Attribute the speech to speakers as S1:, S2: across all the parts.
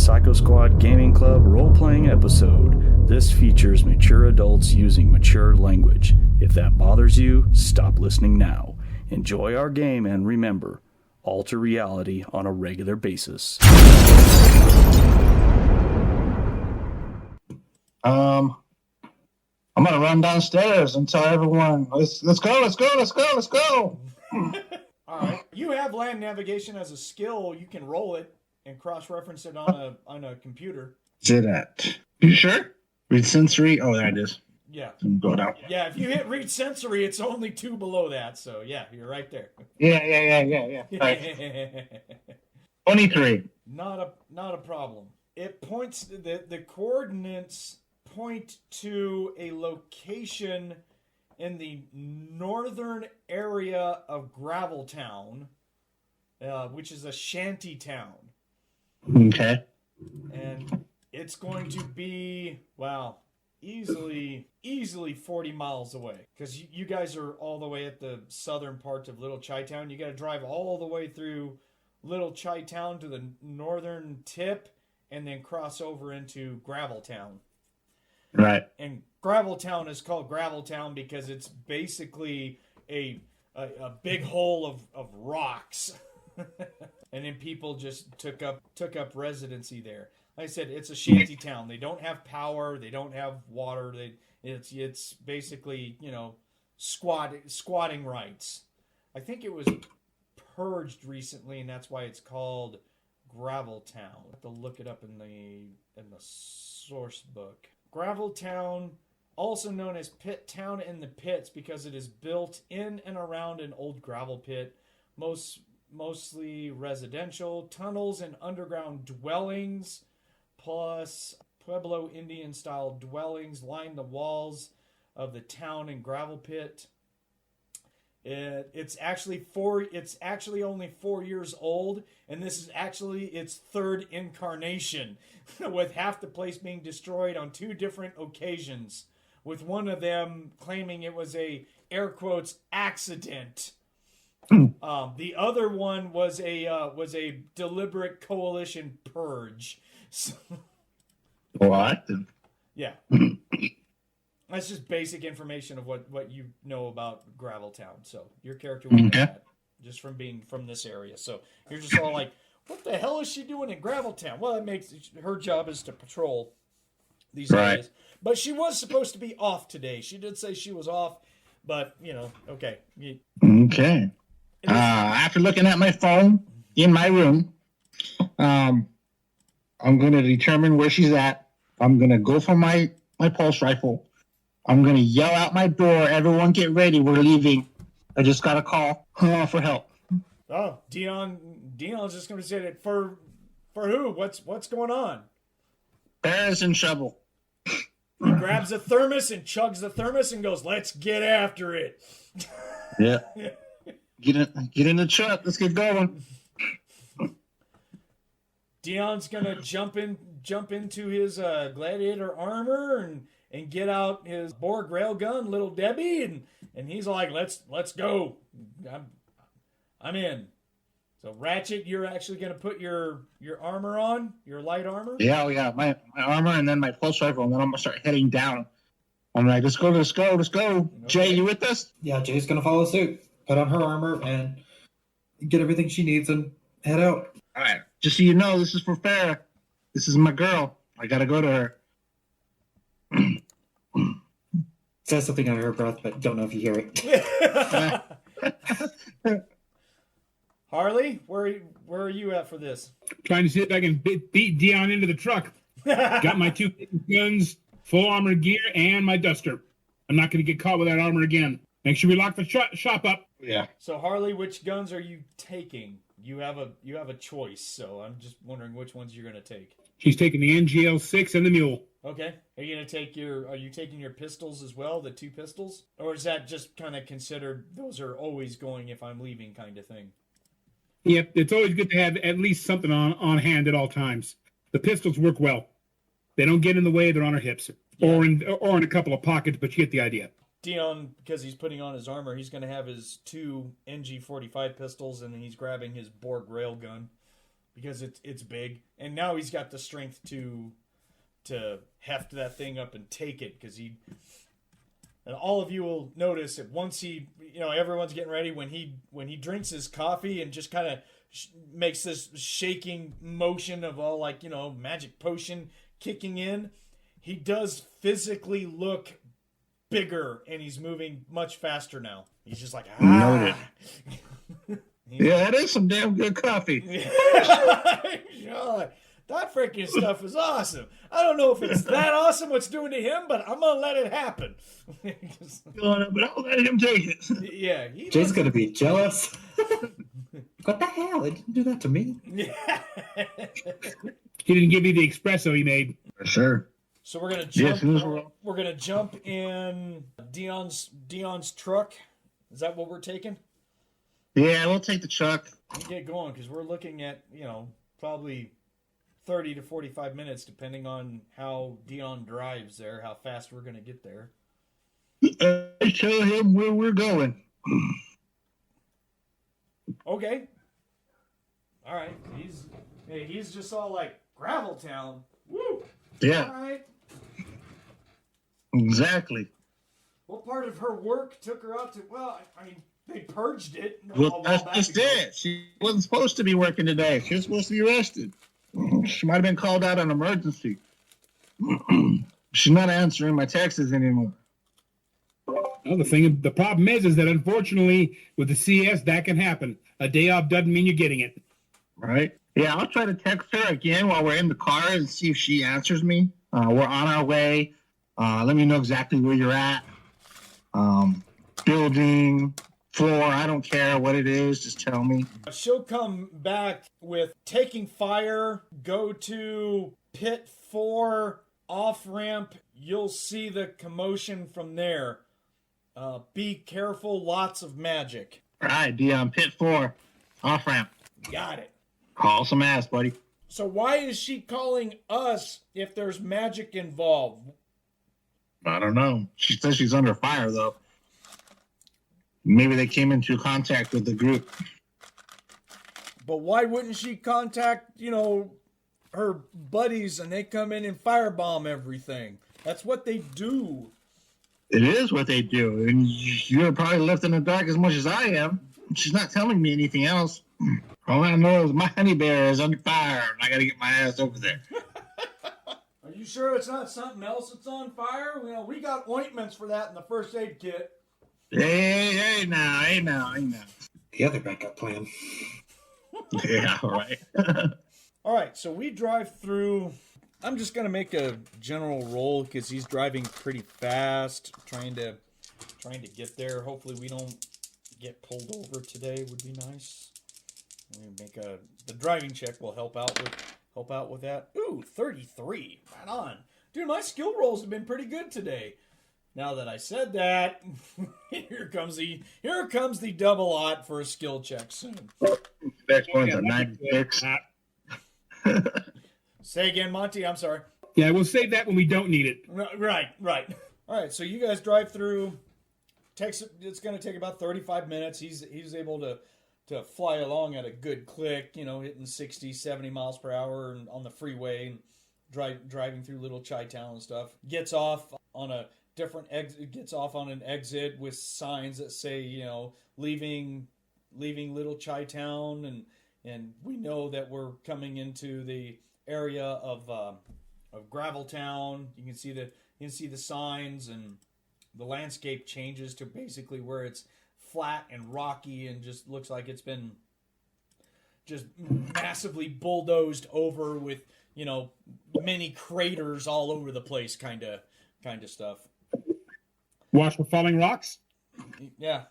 S1: Psycho Squad Gaming Club role-playing episode. This features mature adults using mature language. If that bothers you, stop listening now. Enjoy our game and remember, alter reality on a regular basis.
S2: I'm gonna run downstairs and tell everyone, let's go.
S3: All right. You have land navigation as a skill. You can roll it and cross-reference it on a computer.
S2: Do that. You sure? Read sensory. Oh, there it is.
S3: Yeah.
S2: Go down.
S3: Yeah, if you hit read sensory, it's only 2 below that. So, yeah, you're right there.
S2: Yeah. Right. 23.
S3: Not a problem. It points, the coordinates point to a location in the northern area of Graveltown, which is a shanty town.
S2: Okay.
S3: And it's going to be, easily 40 miles away. Because you guys are all the way at the southern part of Little Chi-Town. You got to drive all the way through Little Chi-Town to the northern tip and then cross over into Graveltown.
S2: Right.
S3: And Graveltown is called Graveltown because it's basically a big hole of rocks. And then people just took up residency there. Like I said, it's a shanty town. They don't have power. They don't have water. It's basically, squatting rights. I think it was purged recently, and that's why it's called Graveltown. I have to look it up in the source book. Graveltown, also known as Pit Town in the Pits, because it is built in and around an old gravel pit, mostly residential, tunnels and underground dwellings, plus Pueblo Indian-style dwellings line the walls of the town and gravel pit. It's actually only 4 years old, and this is actually its third incarnation, with half the place being destroyed on 2 different occasions, with one of them claiming it was a air quotes accident. The other one was a deliberate coalition purge. So,
S2: What?
S3: Yeah. That's just basic information of what you know about Graveltown. So your character would know that just from being from this area. So you're just all like, what the hell is she doing in Graveltown? Well, it makes her job is to patrol these areas. But she was supposed to be off today. She did say she was off, but okay.
S2: Okay. After looking at my phone in my room, I'm going to determine where she's at. I'm going to go for my pulse rifle. I'm going to yell out my door, everyone get ready, we're leaving. I just got a call for help.
S3: Oh, Dion's just going to say that for who? What's going on?
S2: Bear's in trouble.
S3: He grabs a thermos and chugs the thermos and goes, let's get after it.
S2: Yeah. Get in the truck. Let's get going.
S3: Dion's going to jump into his gladiator armor and get out his Borg railgun, Little Debbie, and he's like, let's go. I'm in. So Ratchet, you're actually going to put your armor on, your light armor?
S2: Yeah, my armor and then my pulse rifle, and then I'm going to start heading down. I'm like, let's go. Okay. Jay, you with us?
S4: Yeah, Jay's going to follow suit, put on her armor, and get everything she needs and head out.
S2: All right. Just so you know, this is for fair. This is my girl. I got to go to her.
S4: Says something under her breath, but don't know if you hear it.
S3: Harley, where are you at for this?
S5: Trying to see if I can beat Dion into the truck. Got my 2 guns, full armor gear, and my duster. I'm not going to get caught with that armor again. Make sure we lock the shop up.
S2: Yeah.
S3: So Harley, which guns are you taking? You have a choice, so I'm just wondering which ones you're going to take.
S5: She's taking the NGL-6 and the Mule.
S3: Okay. Are you taking your pistols as well, the 2 pistols? Or is that just kind of considered those are always going if I'm leaving kind of thing?
S5: Yep, it's always good to have at least something on hand at all times. The pistols work well. They don't get in the way, they're on her hips. Yeah. Or in a couple of pockets, but you get the idea.
S3: Dion, because he's putting on his armor, he's going to have his 2 NG-45 pistols, and he's grabbing his Borg railgun. because it's big, and now he's got the strength to heft that thing up and take it, because he. And all of you will notice that once he, everyone's getting ready, when he drinks his coffee and just kind of makes this shaking motion of all magic potion kicking in, he does physically look bigger, and he's moving much faster now. He's just like,
S2: Noted. Yeah, that is some damn good coffee.
S3: That freaking stuff is awesome. I don't know if it's that awesome what's doing to him, but I'm gonna let it happen.
S2: But I'll let him take it.
S3: Yeah,
S4: Jay's gonna be jealous. What the hell? They didn't do that to me.
S3: Yeah.
S5: He didn't give you the espresso he made.
S2: For sure.
S3: So we're gonna jump.
S2: Yes,
S3: we're gonna jump in Dion's truck. Is that what we're taking?
S2: Yeah, we'll take the truck.
S3: We get going, because we're looking at probably 30 to 45 minutes, depending on how Dion drives there, how fast we're gonna get there.
S2: Tell him where we're going.
S3: Okay. All right. He's just all like, Gravel Town. Woo.
S2: Yeah.
S3: All right.
S2: Exactly.
S3: What part of her work took her out to? Well, I mean, they purged it.
S2: Well, that's just it. She wasn't supposed to be working today. She was supposed to be arrested. She might have been called out on emergency. She's not answering my texts anymore.
S5: Well, the problem is that unfortunately with the CS that can happen. A day off doesn't mean you're getting it.
S2: Right? Yeah, I'll try to text her again while we're in the car and see if she answers me. We're on our way. Let me know exactly where you're at. Building, floor, I don't care what it is. Just tell me.
S3: She'll come back with taking fire, go to pit 4, off ramp. You'll see the commotion from there. Be careful, lots of magic.
S2: All right, Dion, pit 4, off ramp.
S3: Got it.
S2: Call some ass, buddy.
S3: So why is she calling us if there's magic involved?
S2: I don't know. She says she's under fire, though. Maybe they came into contact with the group.
S3: But why wouldn't she contact, her buddies, and they come in and firebomb everything? That's what they do.
S2: It is what they do. And you're probably left in the dark as much as I am. She's not telling me anything else. All I know is my honey bear is under fire, and I got to get my ass over there.
S3: Are you sure it's not something else that's on fire? We got ointments for that in the first aid kit.
S2: Hey, now.
S4: The other backup plan.
S2: Yeah, right.
S3: All right, so we drive through. I'm just going to make a general roll because he's driving pretty fast, trying to get there. Hopefully we don't get pulled over today. Would be nice. The driving check will help out with that. Ooh, 33. Right on. Dude, my skill rolls have been pretty good today. Now that I said that, here comes the double aught for a skill check soon.
S2: Next one's a 96.
S3: Say again, Monte. I'm sorry.
S5: Yeah, we'll save that when we don't need it.
S3: Right. All right, so you guys drive through. It's going to take about 35 minutes. He's able to fly along at a good click, hitting 60, 70 miles per hour on the freeway, and driving through Little Chi-Town and stuff. Gets off on a different exit. Gets off on an exit with signs that say, leaving Little Chi-Town, and we know that we're coming into the area of Gravel Town. You can see the signs, and the landscape changes to basically where it's flat and rocky and just looks like it's been just massively bulldozed over with many craters all over the place, kind of stuff.
S5: Watch for falling rocks.
S3: Yeah.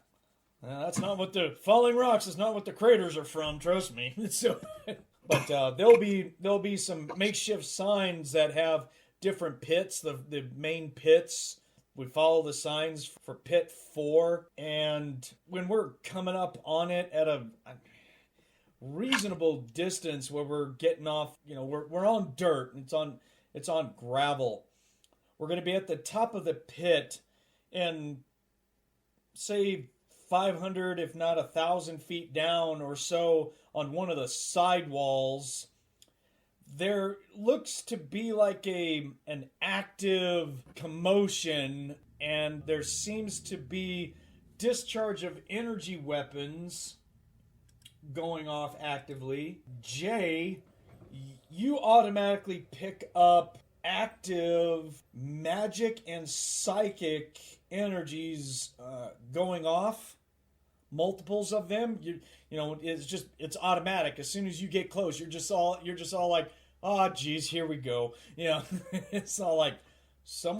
S3: That's not what the falling rocks is not what the craters are from, trust me. But there'll be some makeshift signs that have different pits, the main pits. We follow the signs for pit 4, and when we're coming up on it at a reasonable distance where we're getting off, we're on dirt, and it's on gravel. We're going to be at the top of the pit, and say 500, if not 1,000 feet down or so on one of the side walls, there looks to be like an active commotion, and there seems to be discharge of energy weapons going off actively. Jay, you automatically pick up active magic and psychic energies going off, multiples of them. You know, it's automatic. As soon as you get close, you're just all like, oh geez, here we go. You know, it's all like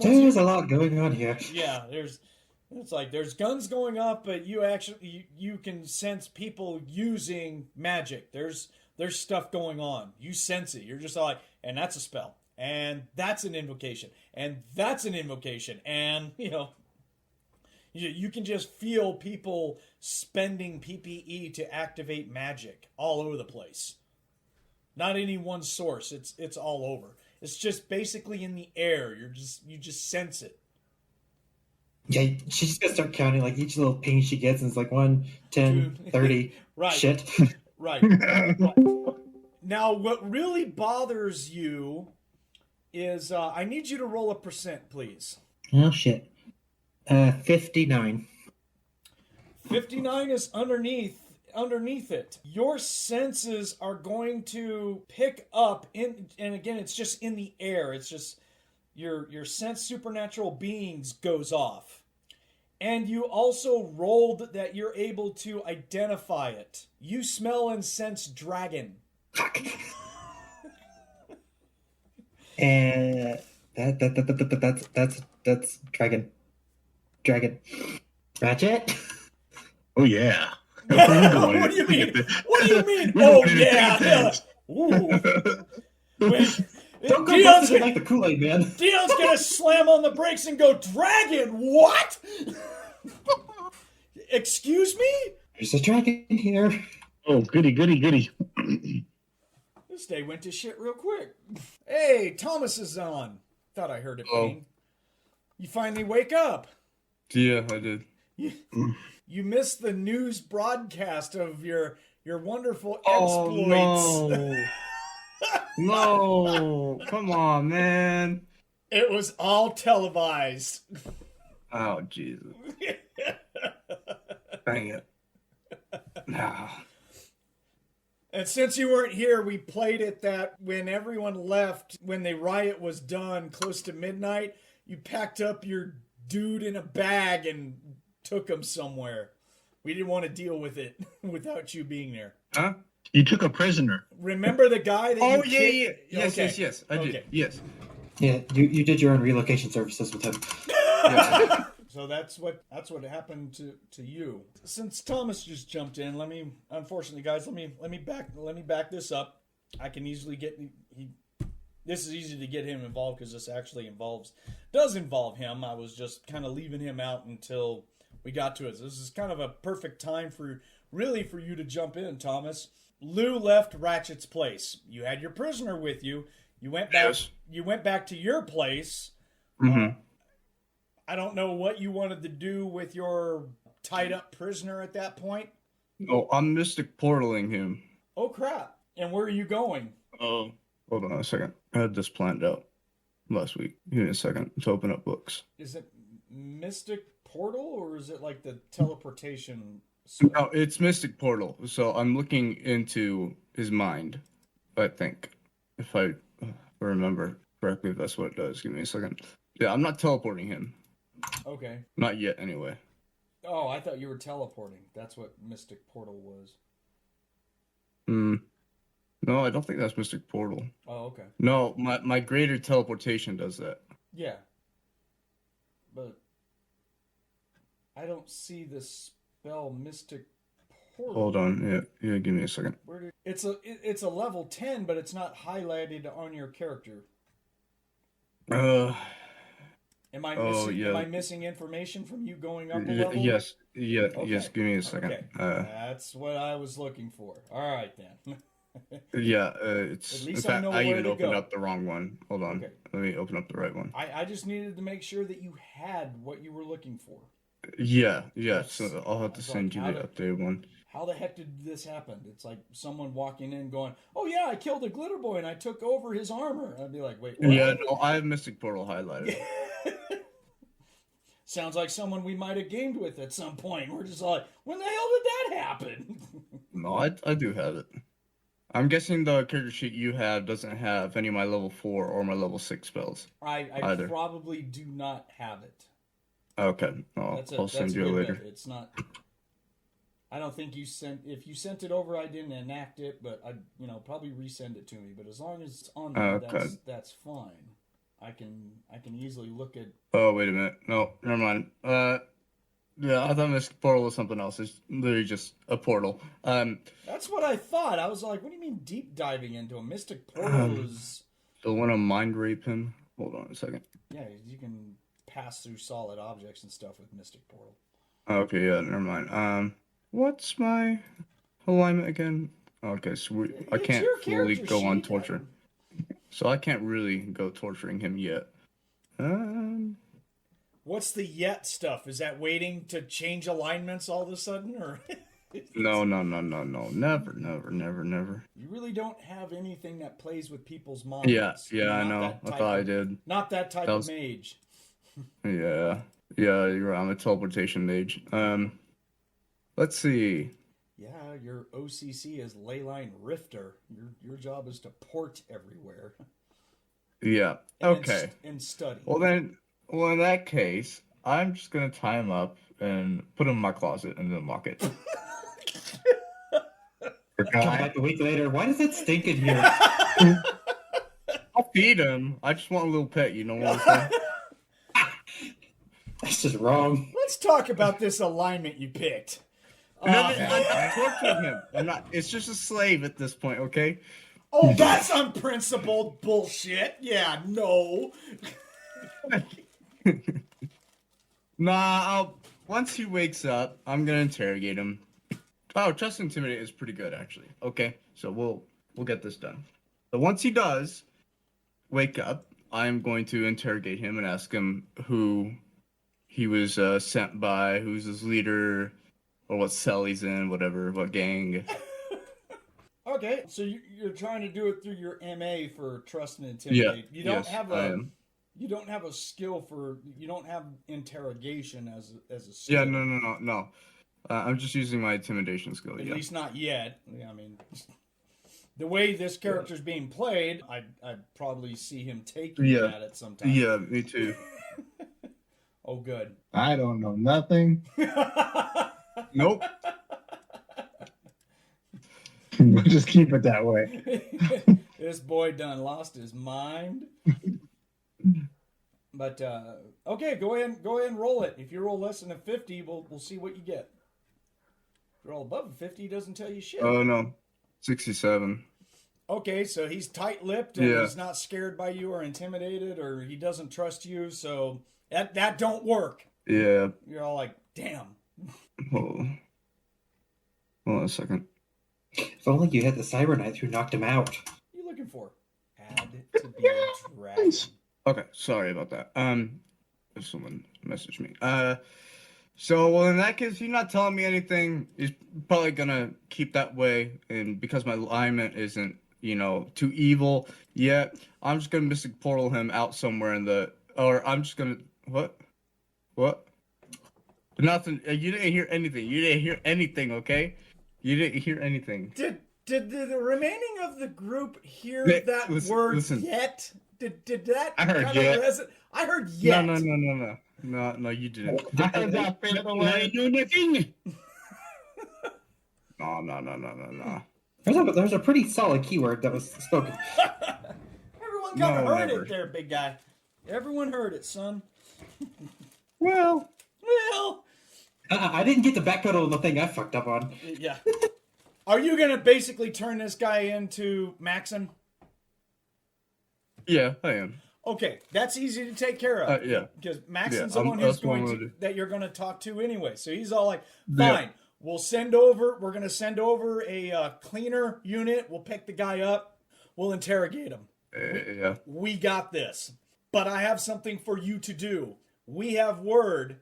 S4: There's a lot going on here.
S3: Yeah, it's like there's guns going off, but you can sense people using magic. There's stuff going on. You sense it. You're just all like, and that's a spell, and that's an invocation, and that's an invocation, and you can just feel people spending PPE to activate magic all over the place. Not any one source. It's all over. It's just basically in the air. You just sense it.
S4: Yeah, she's just gonna start counting like each little ping she gets, and it's like 1, 10, 30.
S3: Right.
S4: Shit.
S3: Right. Now, what really bothers you is I need you to roll a percent, please.
S4: Oh shit. 59.
S3: 59 is underneath it. Your senses are going to pick up and again, it's just in the air. It's just your sense supernatural beings goes off. And you also rolled that you're able to identify it. You smell and sense dragon.
S4: Fuck. And that's dragon. Ratchet.
S2: Oh yeah.
S3: What do you mean? What do you mean? Oh yeah. Ooh. Wait.
S4: Don't go busting like the Kool-Aid, man.
S3: Dion's gonna slam on the brakes and go, dragon, what? Excuse me?
S4: There's a dragon here.
S2: Oh, goody.
S3: This day went to shit real quick. Hey, Thomas is on. Thought I heard it ping. You finally wake up.
S6: Yeah, I did.
S3: You missed the news broadcast of your wonderful exploits.
S6: No. No, come on, man.
S3: It was all televised.
S6: Oh, Jesus. Dang it. No.
S3: And since you weren't here, we played it that when everyone left, when the riot was done, close to midnight, you packed up your dude in a bag and took him somewhere. We didn't want to deal with it without you being there.
S6: Huh?
S2: You took a prisoner.
S3: Remember the guy that
S6: Oh,
S3: you
S6: yeah. Yes,
S3: Okay.
S6: yes. I did.
S3: Okay.
S6: Yes.
S4: Yeah, you did your own relocation services with him.
S6: Yeah.
S3: So that's what happened to you. Since Thomas just jumped in, unfortunately, guys, let me back this up. I can easily this is easy to get him involved because this actually does involve him. I was just kind of leaving him out until we got to it. So this is kind of a perfect time for you to jump in, Thomas. Lou left Ratchet's place. You had your prisoner with you. You went back.
S6: Yes.
S3: You went back to your place.
S6: Mm-hmm.
S3: I don't know what you wanted to do with your tied up prisoner at that point.
S6: Oh, I'm mystic portaling him.
S3: Oh crap! And where are you going?
S6: Oh, hold on a second. I had this planned out last week. Give me a second to open up books.
S3: Is it Mystic Portal or is it like the teleportation?
S6: No, it's mystic portal. So I'm looking into his mind. I think, if I remember correctly, if that's what it does. Give me a second. Yeah, I'm not teleporting him.
S3: Okay.
S6: Not yet, anyway.
S3: Oh, I thought you were teleporting. That's what Mystic Portal was.
S6: No, I don't think that's Mystic Portal.
S3: Oh, okay.
S6: No, my greater teleportation does that.
S3: Yeah. But I don't see the spell Mystic Portal.
S6: Hold on. Yeah, give me a second.
S3: It's a level 10, but it's not highlighted on your character. Am I missing information from you going up a level?
S6: Yes. Yeah.
S3: Okay.
S6: Yes. Give me a second.
S3: Okay. That's what I was looking for. All right then.
S6: Yeah. It's.
S3: At least
S6: in fact,
S3: I know
S6: I
S3: where
S6: even
S3: to
S6: opened
S3: go.
S6: up the wrong one. Hold on.
S3: Okay.
S6: Let me open up the right one.
S3: I just needed to make sure that you had what you were looking for.
S6: Yeah. So I'll have to send you the updated one.
S3: How the heck did this happen? It's like someone walking in going, "Oh yeah, I killed a glitter boy and I took over his armor." I'd be like, "Wait, what?"
S6: Yeah, no, I have Mystic Portal highlighted.
S3: Sounds like someone we might have gamed with at some point. We're just like, when the hell did that happen?
S6: No, I do have it. I'm guessing the character sheet you have doesn't have any of my level 4 or my level 6 spells.
S3: I
S6: either.
S3: probably do not have it.
S6: Okay, I'll send you it later.
S3: It's not. I don't think you sent. If you sent it over, I didn't enact it, but I, probably resend it to me. But as long as it's on there, that's fine. I can easily look at.
S6: Oh wait a minute! No, never mind. Yeah, I thought Mystic Portal was something else. It's literally just a portal.
S3: That's what I thought. I was like, what do you mean deep diving into a Mystic Portal? Is
S6: the one to mind rape him? Hold on a second.
S3: Yeah, you can pass through solid objects and stuff with Mystic Portal.
S6: Okay, yeah, never mind. What's my alignment again? Okay, so I can't fully go on torture. So I can't really go torturing him yet.
S3: What's the yet stuff? Is that waiting to change alignments all of a sudden, or?
S6: No. Never.
S3: You really don't have anything that plays with people's minds.
S6: Yeah, I know. I thought I did.
S3: Not that type of mage.
S6: Yeah, you're right. I'm a teleportation mage. Let's see.
S3: Yeah, your OCC is Leyline Rifter. Your job is to port everywhere.
S6: Yeah. Okay.
S3: And study.
S6: Well, in that case, I'm just gonna tie him up and put him in my closet and then lock it.
S4: Come back a week later. Why does it stink in here?
S6: I'll feed him. I just want a little pet. You know what I'm saying?
S4: That's just wrong.
S3: Let's talk about this alignment you picked.
S6: I'm not torturing him. I'm not. It's just a slave at this point. Okay.
S3: Oh, that's unprincipled bullshit. Yeah, no.
S6: Nah. Once he wakes up, I'm gonna interrogate him. Oh, Trust Intimidate is pretty good actually. Okay, so we'll get this done. But once he does wake up, I'm going to interrogate him and ask him who he was sent by, who's his leader, or what cell he's in, whatever, what gang.
S3: Okay, so you're trying to do it through your MA for Trust and Intimidate.
S6: Yeah,
S3: You don't have a skill for. You don't have interrogation as a skill.
S6: Yeah, no. I'm just using my intimidation skill.
S3: At least not yet. I mean, the way this character's being played, I'd probably see him taking at it sometime.
S6: Yeah, me too.
S3: Oh, good.
S2: I don't know nothing.
S6: Nope.
S2: We'll just keep it that way.
S3: This boy done lost his mind. But okay, go ahead and roll it. If you roll less than a 50, we'll see what you get. If you roll above a 50, he doesn't tell you shit.
S6: Oh no, 67.
S3: Okay, so he's tight-lipped and he's not scared by you or intimidated, or he doesn't trust you. So that don't work.
S6: Yeah.
S3: You're all like, damn.
S6: Hold on a second.
S4: If only you had the Cyber Knight who knocked him out.
S3: What are you looking for? Had to be a dragon.
S6: Okay, sorry about that. Someone messaged me. So in that case, you're not telling me anything. He's probably gonna keep that way, and because my alignment isn't, too evil yet, I'm just gonna Mystic Portal him out somewhere I'm just gonna what? Nothing. You didn't hear anything. Okay? You didn't hear anything.
S3: Did the remaining of the group hear that word yet? Did that?
S2: I heard yet.
S3: I heard yet.
S6: No, you didn't.
S2: I heard that fade away.
S5: Do nothing.
S6: No.
S4: There's a pretty solid keyword that was spoken.
S3: Everyone kind of heard it there, big guy. Everyone heard it, son.
S6: Well.
S4: I didn't get the backpedal on the thing I fucked up on.
S3: Yeah. Are you gonna basically turn this guy into Maxon?
S6: Yeah, I am.
S3: Okay, that's easy to take care of.
S6: Yeah.
S3: Because Maxon's the one who's that you're going to talk to anyway. So he's all like, fine, we're going to send over a cleaner unit. We'll pick the guy up. We'll interrogate him.
S6: Yeah.
S3: We got this. But I have something for you to do. We have word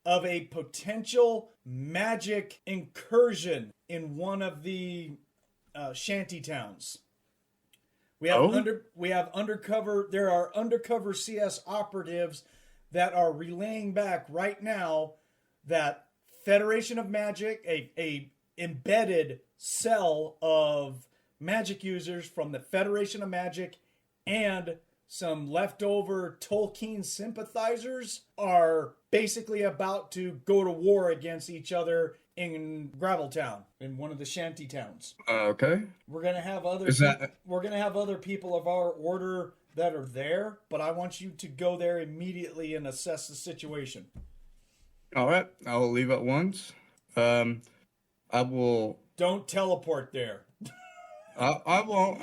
S3: of a potential magic incursion in one of the shanty towns. We have undercover. There are undercover CS operatives that are relaying back right now that Federation of Magic, a embedded cell of magic users from the Federation of Magic and some leftover Tolkien sympathizers are basically about to go to war against each other in Graveltown, in one of the shanty towns.
S6: Okay.
S3: We're gonna have other we're gonna have other people of our order that are there, but I want you to go there immediately and assess the situation.
S6: All right. I will leave at once. I will.
S3: Don't teleport there.
S6: I won't.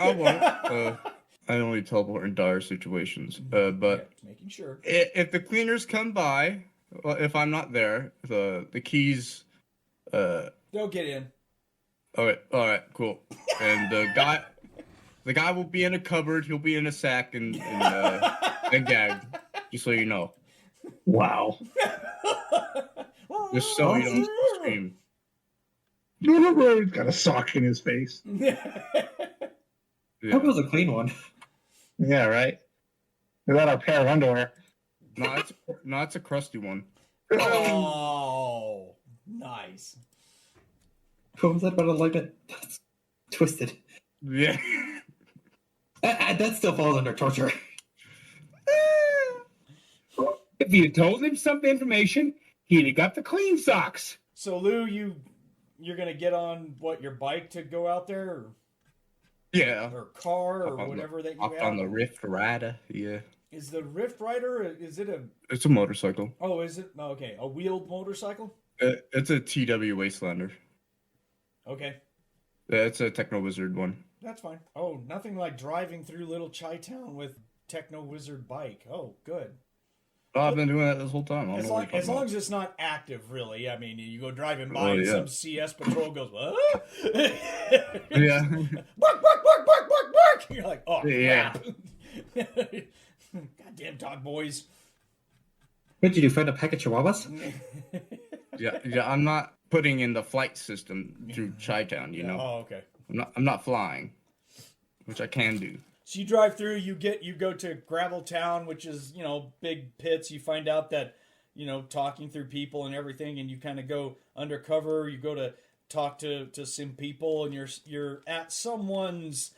S6: I only teleport in dire situations. But
S3: Just making sure.
S6: if the cleaners come by, well, if I'm not there, the keys.
S3: They'll get in.
S6: All right, cool. And the guy will be in a cupboard. He'll be in a sack and gagged. Just so you know.
S2: Wow.
S6: Just so you don't scream.
S2: He's got a sock in his face.
S6: Yeah.
S4: That was a clean one.
S2: Yeah, right. Is that our pair of underwear?
S6: No, it's a crusty one.
S3: Oh, nice.
S4: What was that about alignment? That's twisted.
S6: Yeah.
S4: That still falls under torture.
S5: If you told him some information, he'd have got the clean socks.
S3: So Lou, you're gonna get on your bike to go out there,
S6: Yeah.
S3: or car, or whatever that you
S6: Up
S3: have?
S6: on the Rift Rider. Yeah.
S3: Is the Rift Rider? Is it a?
S6: It's a motorcycle.
S3: Oh, is it? Okay, a wheeled motorcycle.
S6: It's a TW Wastelander.
S3: Okay,
S6: Yeah, it's a Techno-Wizard one.
S3: that's fine. Oh, nothing like driving through Little Chi-Town with Techno-Wizard bike. Oh, good.
S6: Oh, I've been doing that this whole time. I don't
S3: As
S6: know what
S3: long,
S6: you're talking
S3: as long
S6: about.
S3: as it's not active, really. I mean, you go driving by
S6: Oh,
S3: and
S6: yeah.
S3: some CS patrol goes, what?
S6: Yeah.
S3: Bark, bark, bark, bark, bark, bark! You're like, oh,
S6: Yeah.
S3: crap. Goddamn dog boys.
S4: What'd you do, find a pack of chihuahuas?
S6: Yeah, I'm not putting in the flight system through Chi-Town, you know?
S3: Oh, okay.
S6: I'm not flying, which I can do.
S3: So you drive through, you go to Graveltown, which is, big pits. You find out that, talking through people and everything, and you kind of go undercover. You go to talk to some people, and you're at someone's,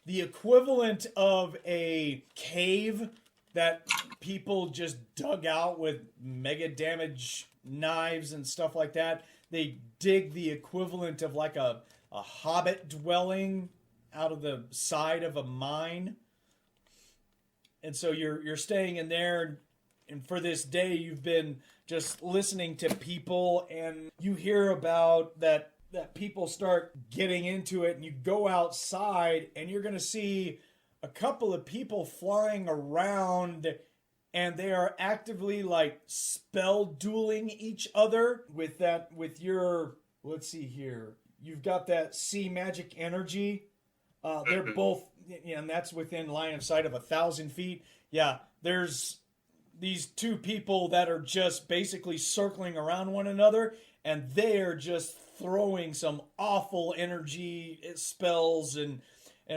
S3: the equivalent of a cave that people just dug out with mega damage knives and stuff like that. They dig the equivalent of like a hobbit dwelling out of the side of a mine. And so you're staying in there, and for this day you've been just listening to people, and you hear about that people start getting into it, and you go outside and you're going to see a couple of people flying around, and they are actively like spell dueling each other with your, let's see here. You've got that sea magic energy. They're both, and that's within line of sight of 1,000 feet. Yeah, there's these two people that are just basically circling around one another, and they're just throwing some awful energy spells and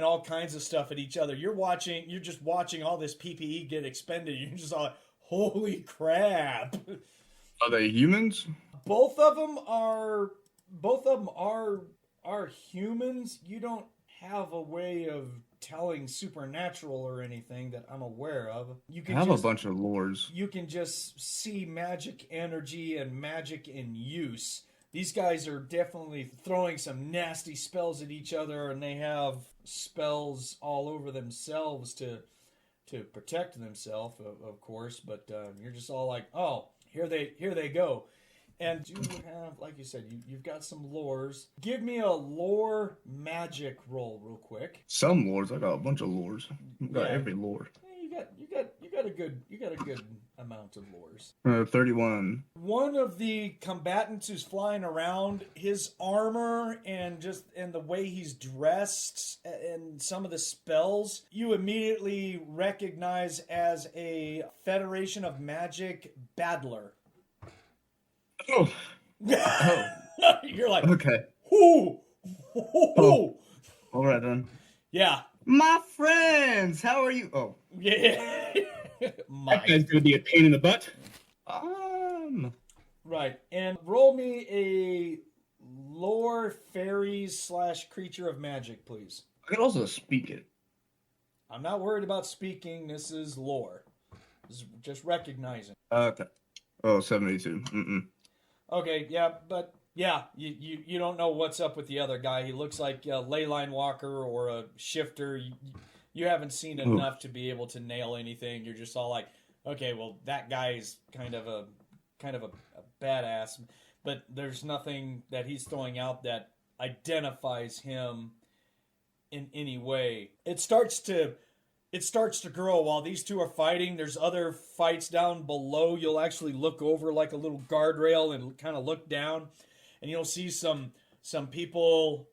S3: all kinds of stuff at each other. You're just watching all this PPE get expended. You're just all like, holy crap.
S6: Are they humans?
S3: Both of them are humans. You don't have a way of telling supernatural or anything that I'm aware of. You can
S6: I have a bunch of lures.
S3: You can just see magic energy and magic in use. These guys are definitely throwing some nasty spells at each other, and they have spells all over themselves to protect themselves, of course. But you're just all like, oh, here they go. And you have, like you said, you've got some lores. Give me a lore magic roll real quick.
S6: Some lures. I got a bunch of lures. I got every lure.
S3: You got a good amount of lures.
S6: 31.
S3: One of the combatants who's flying around, his armor and the way he's dressed and some of the spells, you immediately recognize as a Federation of Magic battler.
S6: Oh. Oh.
S3: You're like,
S6: Okay.
S3: whoo,
S6: Oh. All right then.
S3: yeah,
S6: My friends, how are you? Oh.
S3: yeah.
S5: That guy's gonna be a pain in the butt.
S3: Right, and roll me a lore fairies / creature of magic, please.
S6: I could also speak it.
S3: I'm not worried about speaking. This is lore. This is just recognizing.
S6: Okay. Oh, 72. Mm-mm.
S3: Okay, yeah, but yeah, you don't know what's up with the other guy. He looks like a ley line walker or a shifter. You haven't seen enough to be able to nail anything. You're just all like, okay, well, that guy's kind of a badass, but there's nothing that he's throwing out that identifies him in any way. It starts to grow while these two are fighting. There's other fights down below. You'll actually look over like a little guardrail and kind of look down, and you'll see some people,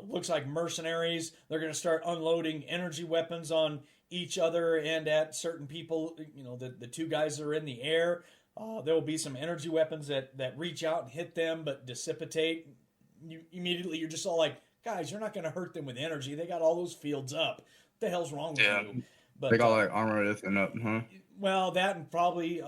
S3: looks like mercenaries. They're going to start unloading energy weapons on each other and at certain people. You know, the two guys that are in the air. There will be some energy weapons that reach out and hit them but dissipate. You're just all like, guys, you're not going to hurt them with energy. They got all those fields up. What the hell's wrong with you? But
S6: They got like armor and up, huh?
S3: well, that and probably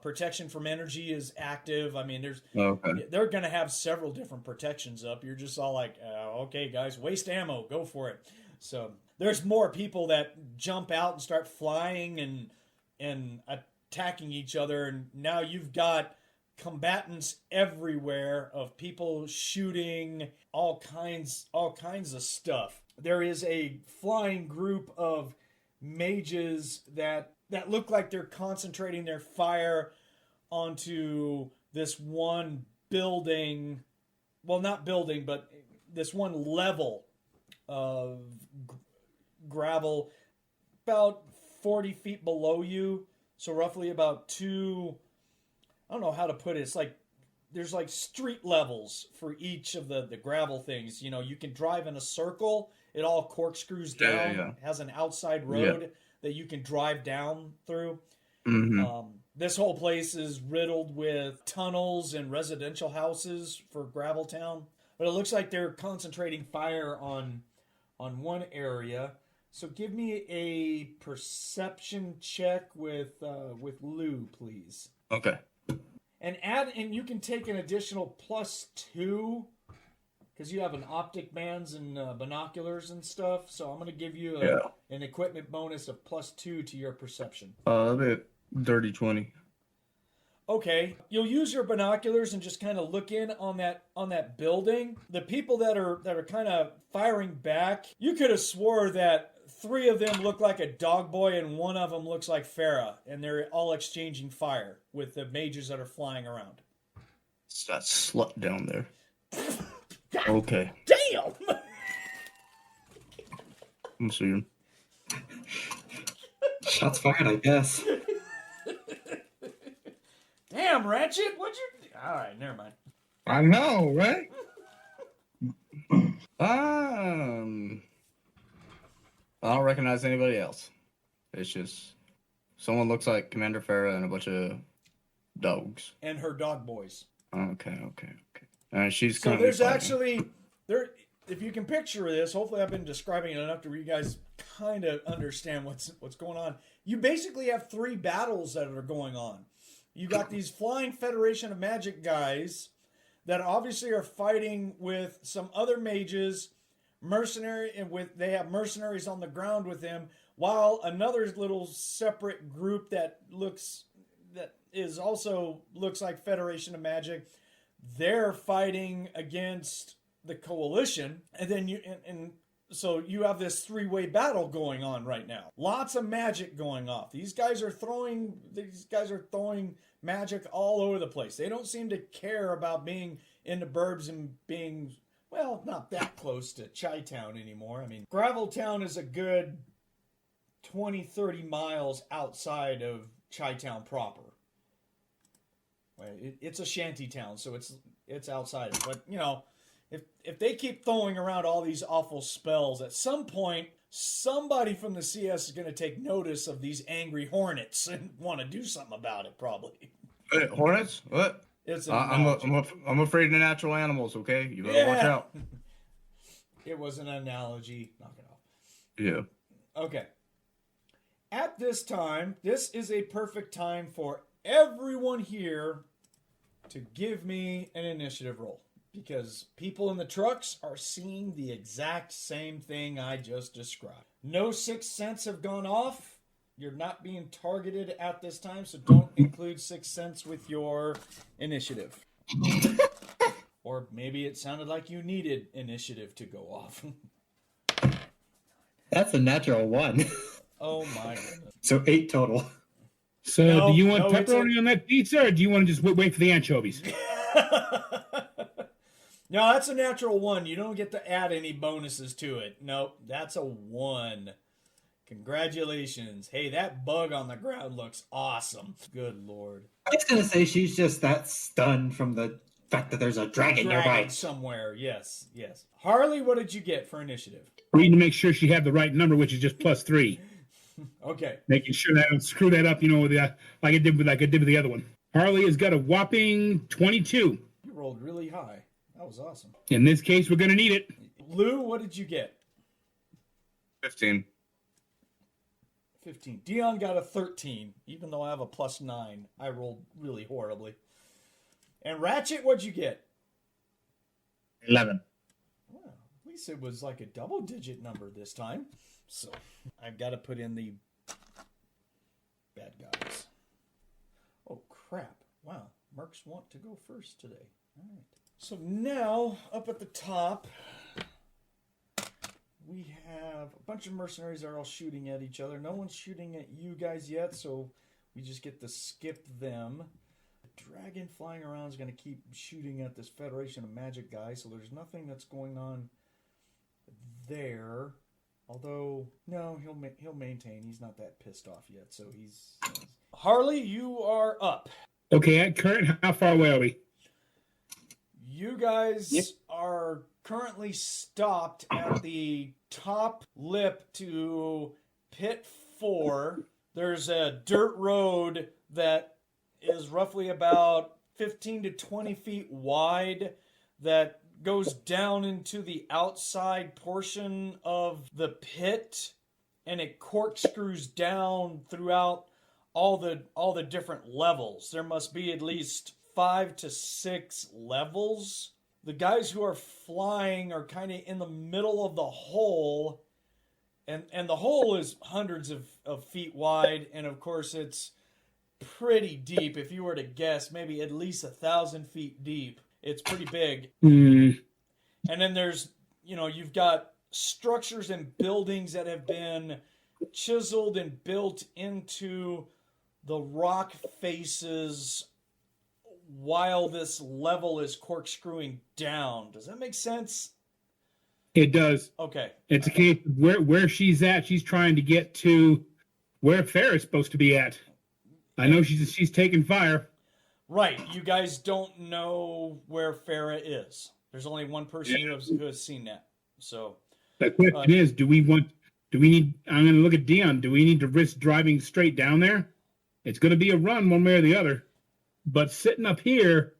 S3: protection from energy is active. I mean,
S6: Okay.
S3: they're going to have several different protections up. You're just all like, okay, guys, waste ammo, go for it. So there's more people that jump out and start flying and attacking each other, and now you've got combatants everywhere of people shooting all kinds of stuff. There is a flying group of mages that look like they're concentrating their fire onto this one building. Well, not building, but this one level of gravel about 40 feet below you. So roughly about I don't know how to put it. It's like there's like street levels for each of the gravel things. You know, you can drive in a circle. It all corkscrews down.
S6: Yeah.
S3: It has an outside road that you can drive down through.
S6: Mm-hmm.
S3: This whole place is riddled with tunnels and residential houses for Gravel Town. But it looks like they're concentrating fire on one area. So give me a perception check with Lou, please.
S6: Okay.
S3: And you can take an additional +2 because you have an optic bands and binoculars and stuff. So I'm going to give you an equipment bonus of +2 to your perception.
S6: A bit dirty 20.
S3: Okay, you'll use your binoculars and just kind of look in on that building. The people that are kind of firing back, you could have swore that 3 of them look like a dog boy and 1 of them looks like Farah, and they're all exchanging fire with the mages that are flying around.
S6: It's that slut down there. Okay.
S3: Damn!
S6: I'm see him.
S4: Shots fired, I guess.
S3: Damn, Ratchet, what'd you... All right, never mind.
S2: I know, right?
S6: I don't recognize anybody else. It's just someone looks like Commander Farah and a bunch of dogs.
S3: And her dog boys.
S6: Okay. And she's
S3: So
S6: kind
S3: there's
S6: of
S3: actually... If you can picture this, hopefully I've been describing it enough to where you guys kind of understand what's going on. You basically have 3 battles that are going on. You got these flying Federation of Magic guys that obviously are fighting with some other mages, they have mercenaries on the ground with them, while another little separate group that looks like Federation of Magic, they're fighting against the coalition, and then so you have this 3-way battle going on right now. Lots of magic going off. These guys are throwing magic all over the place. They don't seem to care about being in the burbs and being, well, not that close to Chi-Town anymore. I mean, Gravel Town is a good 20-30 miles outside of Chi-Town proper. It's a shanty town, so it's outside. But, you know, if they keep throwing around all these awful spells, at some point, somebody from the CS is going to take notice of these angry hornets and want to do something about it, probably.
S6: Hornets? What?
S3: It's an
S6: I'm
S3: analogy.
S6: I'm afraid of natural animals. Okay, you better watch out.
S3: It was an analogy. Knock it off.
S6: Yeah.
S3: Okay. At this time, this is a perfect time for everyone here to give me an initiative roll. Because people in the trucks are seeing the exact same thing I just described. No sixth sense have gone off. You're not being targeted at this time, so don't include sixth sense with your initiative. Or maybe it sounded like you needed initiative to go off.
S4: That's a natural 1.
S3: Oh my goodness.
S4: So 8 total.
S5: So,
S3: No,
S5: do you want
S3: no, it's
S5: pepperoni on that pizza, or do you want to just wait for the anchovies?
S3: No, that's a natural 1. You don't get to add any bonuses to it. Nope, that's a 1. Congratulations. Hey, that bug on the ground looks awesome. Good Lord.
S4: I was going to say she's just that stunned from the fact that there's a dragon nearby.
S3: Dragon somewhere. Yes, yes. Harley, what did you get for initiative?
S5: Reading to make sure she had the right number, which is just +3.
S3: Okay.
S5: Making sure that I don't screw that up, with like I did with the other one. Harley has got a whopping 22.
S3: You rolled really high. That was awesome.
S5: In this case, we're going to need it.
S3: Lou, what did you get?
S6: 15.
S3: 15. Dion got a 13, even though I have a +9. I rolled really horribly. And Ratchet, what'd you get?
S2: 11.
S3: Well, at least it was like a double-digit number this time. So I've got to put in the bad guys. Oh, crap. Wow. Mercs want to go first today. All right. So now, up at the top, we have a bunch of mercenaries that are all shooting at each other. No one's shooting at you guys yet, so we just get to skip them. The dragon flying around is going to keep shooting at this Federation of Magic guy, so there's nothing that's going on there. Although, no, he'll maintain. He's not that pissed off yet, so he's... Harley, you are up.
S5: Okay, at current, how far away are we?
S3: You guys are currently stopped at the top lip to Pit 4. There's a dirt road that is roughly about 15 to 20 feet wide that goes down into the outside portion of the pit, and it corkscrews down throughout all the different levels. There must be at least 5 to 6 levels. The guys who are flying are kind of in the middle of the hole, and the hole is hundreds of feet wide, and of course it's pretty deep. If you were to guess, maybe at least 1,000 feet deep. It's pretty big. And then there's, you've got structures and buildings that have been chiseled and built into the rock faces while this level is corkscrewing down. Does that make sense?
S5: It does.
S3: Okay.
S5: It's a case of where she's at. She's trying to get to where Farrah's supposed to be at. I know she's taking fire.
S3: Right. You guys don't know where Farrah is. There's only one person who has seen that. So
S5: the question is, do we need, I'm going to look at Dion. Do we need to risk driving straight down there? It's going to be a run one way or the other. But sitting up here,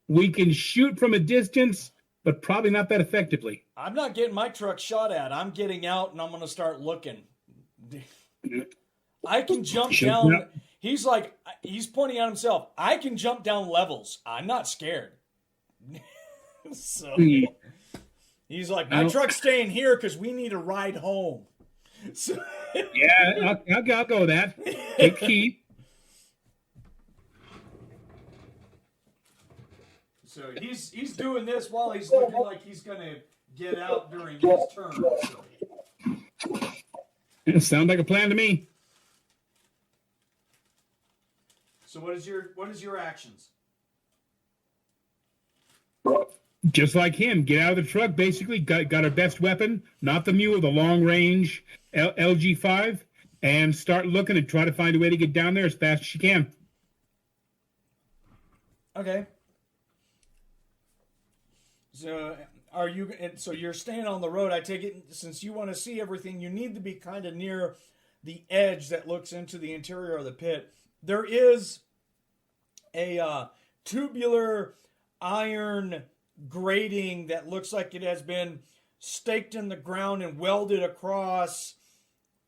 S5: we can shoot from a distance, but probably not that effectively.
S3: I'm not getting my truck shot at. I'm getting out and I'm going to start looking. I can jump down. He's pointing at himself. I can jump down levels. I'm not scared. So he's like, my truck's staying here because we need a ride home. So,
S5: yeah, I'll go with that. Take Keith.
S3: So he's doing this while he's looking like he's going to get out during his turn. So.
S5: It sounds like a plan to me.
S3: So what is your actions?
S5: Just like him, get out of the truck. Basically, got our best weapon, not the mule, the long range LG5, and start looking and try to find a way to get down there as fast as she can.
S3: Okay. So So you're staying on the road. I take it since you want to see everything, you need to be kind of near the edge that looks into the interior of the pit. There is a tubular iron grating that looks like it has been staked in the ground and welded across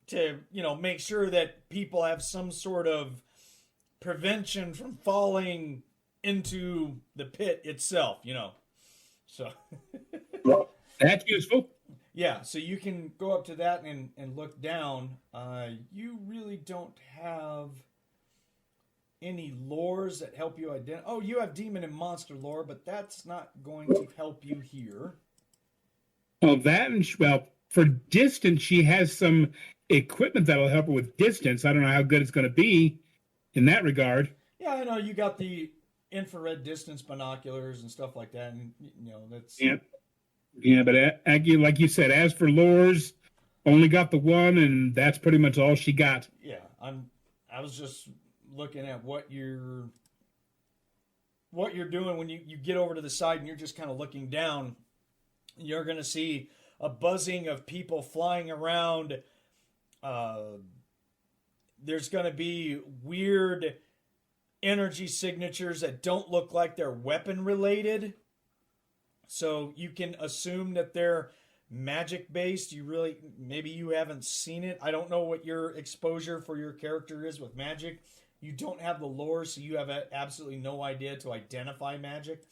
S3: to, make sure that people have some sort of prevention from falling into the pit itself, So,
S5: That's useful.
S3: yeah, so you can go up to that and look down. You really don't have any lores that help you identify. Oh, you have demon and monster lore, but that's not going to help you here.
S5: Oh, that and for distance, she has some equipment that'll help her with distance. I don't know how good it's going to be in that regard.
S3: Yeah, I know you got the infrared distance binoculars and stuff like that, and that's
S5: Yeah, but like you said, as for lures, only got the one, and that's pretty much all she got.
S3: Yeah, I was just looking at what you're doing when you get over to the side and you're just kind of looking down. You're going to see a buzzing of people flying around. There's going to be weird energy signatures that don't look like they're weapon related. So you can assume that they're magic based. Maybe you haven't seen it. I don't know what your exposure for your character is with magic. You don't have the lore, so you have absolutely no idea to identify magic.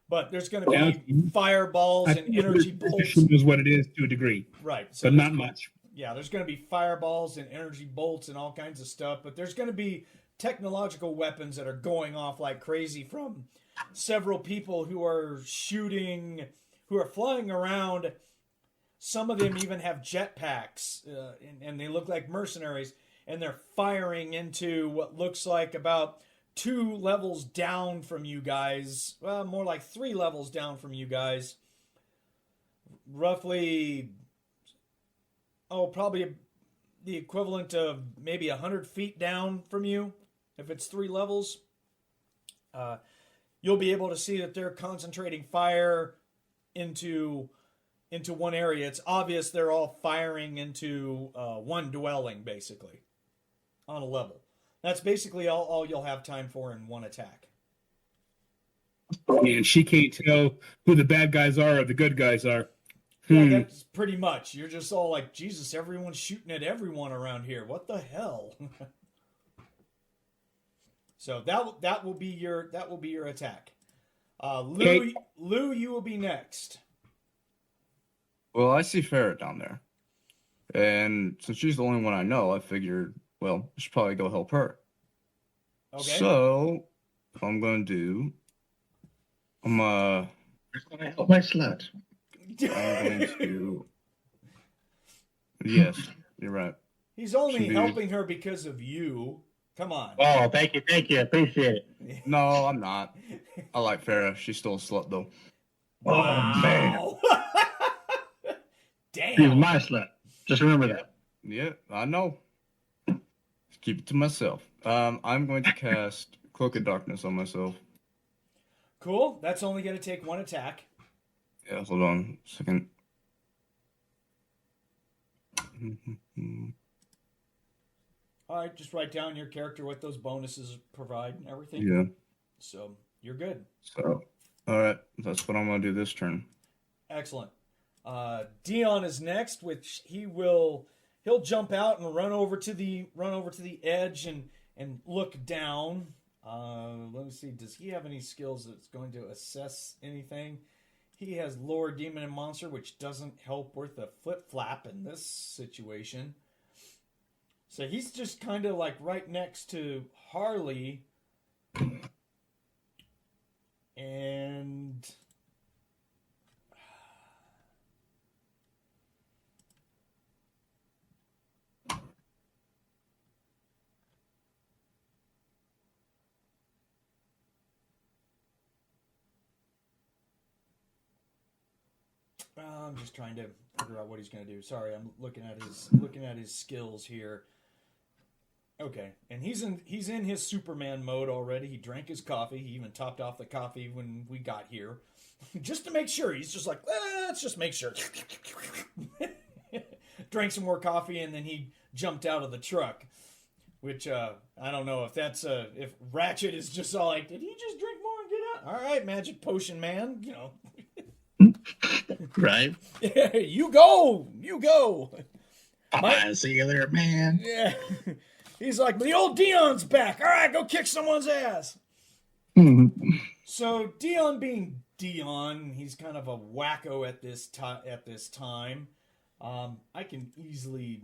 S3: But there's going to be fireballs and energy bolts.
S5: She knows what it is to a degree.
S3: Right. So
S5: but not much.
S3: Yeah, there's going to be fireballs and energy bolts and all kinds of stuff. But there's going to be technological weapons that are going off like crazy from several people who are shooting, who are flying around. Some of them even have jetpacks, and they look like mercenaries. And they're firing into what looks like about 2 levels down from you guys. Well, more like 3 levels down from you guys. Roughly, probably the equivalent of maybe 100 feet down from you, if it's 3 levels. You'll be able to see that they're concentrating fire into one area. It's obvious they're all firing into one dwelling, basically, on a level. That's basically all you'll have time for in one attack.
S5: And she can't tell who the bad guys are or the good guys are.
S3: Yeah, that's pretty much. You're just all like, Jesus, everyone's shooting at everyone around here. What the hell? So that will be your attack. Lou, you will be next.
S6: Well, I see Farrah down there. And since she's the only one I know, I figured, I should probably go help her.
S3: Okay.
S6: So, what I'm going to do, I'm
S2: going to help my slut.
S6: I'm going to... Yes, you're right.
S3: He's only helping her because of you. Come on.
S2: Oh, thank you. Appreciate it.
S6: No, I'm not. I like Farrah. She's still a slut, though.
S2: Oh, man.
S3: Damn.
S2: She's my slut. Just remember that.
S6: Yeah, I know. Keep it to myself. I'm going to cast Cloak of Darkness on myself.
S3: Cool. That's only going to take 1 attack.
S6: Yeah, hold on a second.
S3: All right, just write down your character, what those bonuses provide and everything.
S6: Yeah.
S3: So, you're good.
S6: So, all right. That's what I'm going to do this turn.
S3: Excellent. Dion is next, which he'll jump out and run over to the edge and look down. Let me see. Does he have any skills that's going to assess anything? He has lore, demon, and monster, which doesn't help worth a flip flap in this situation. So he's just kind of like right next to Harley, and I'm just trying to figure out what he's going to do. Sorry, I'm looking at his skills here. Okay, and he's in his Superman mode already. He drank his coffee. He even topped off the coffee when we got here, just to make sure. He's just like, let's just make sure. Drank some more coffee, and then he jumped out of the truck. Which I don't know if that's if Ratchet is just all like, did he just drink more and All right, magic potion man. You know.
S2: Right?
S3: Yeah, you go.
S2: Bye, see you there, man.
S3: Yeah. He's like, the old Dion's back. All right, go kick someone's ass. So Dion being Dion, he's kind of a wacko at this time. I can easily.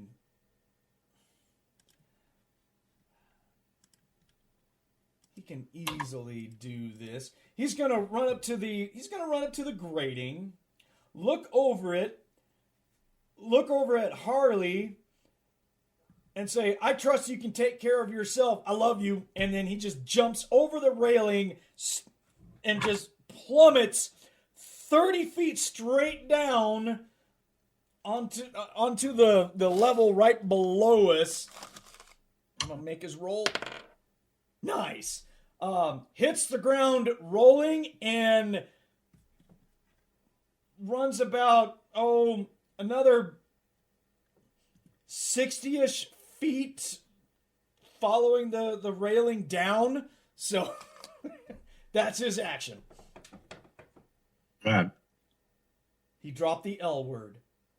S3: He can easily do this. He's gonna run up to the grating, look over at Harley, and say, "I trust you can take care of yourself. I love you." And then he just jumps over the railing and just plummets 30 feet straight down onto the level right below us. I'm gonna make his roll. Nice. Hits the ground rolling and runs about another 60-ish feet following the railing down. So that's his action.
S2: God,
S3: He dropped the L word.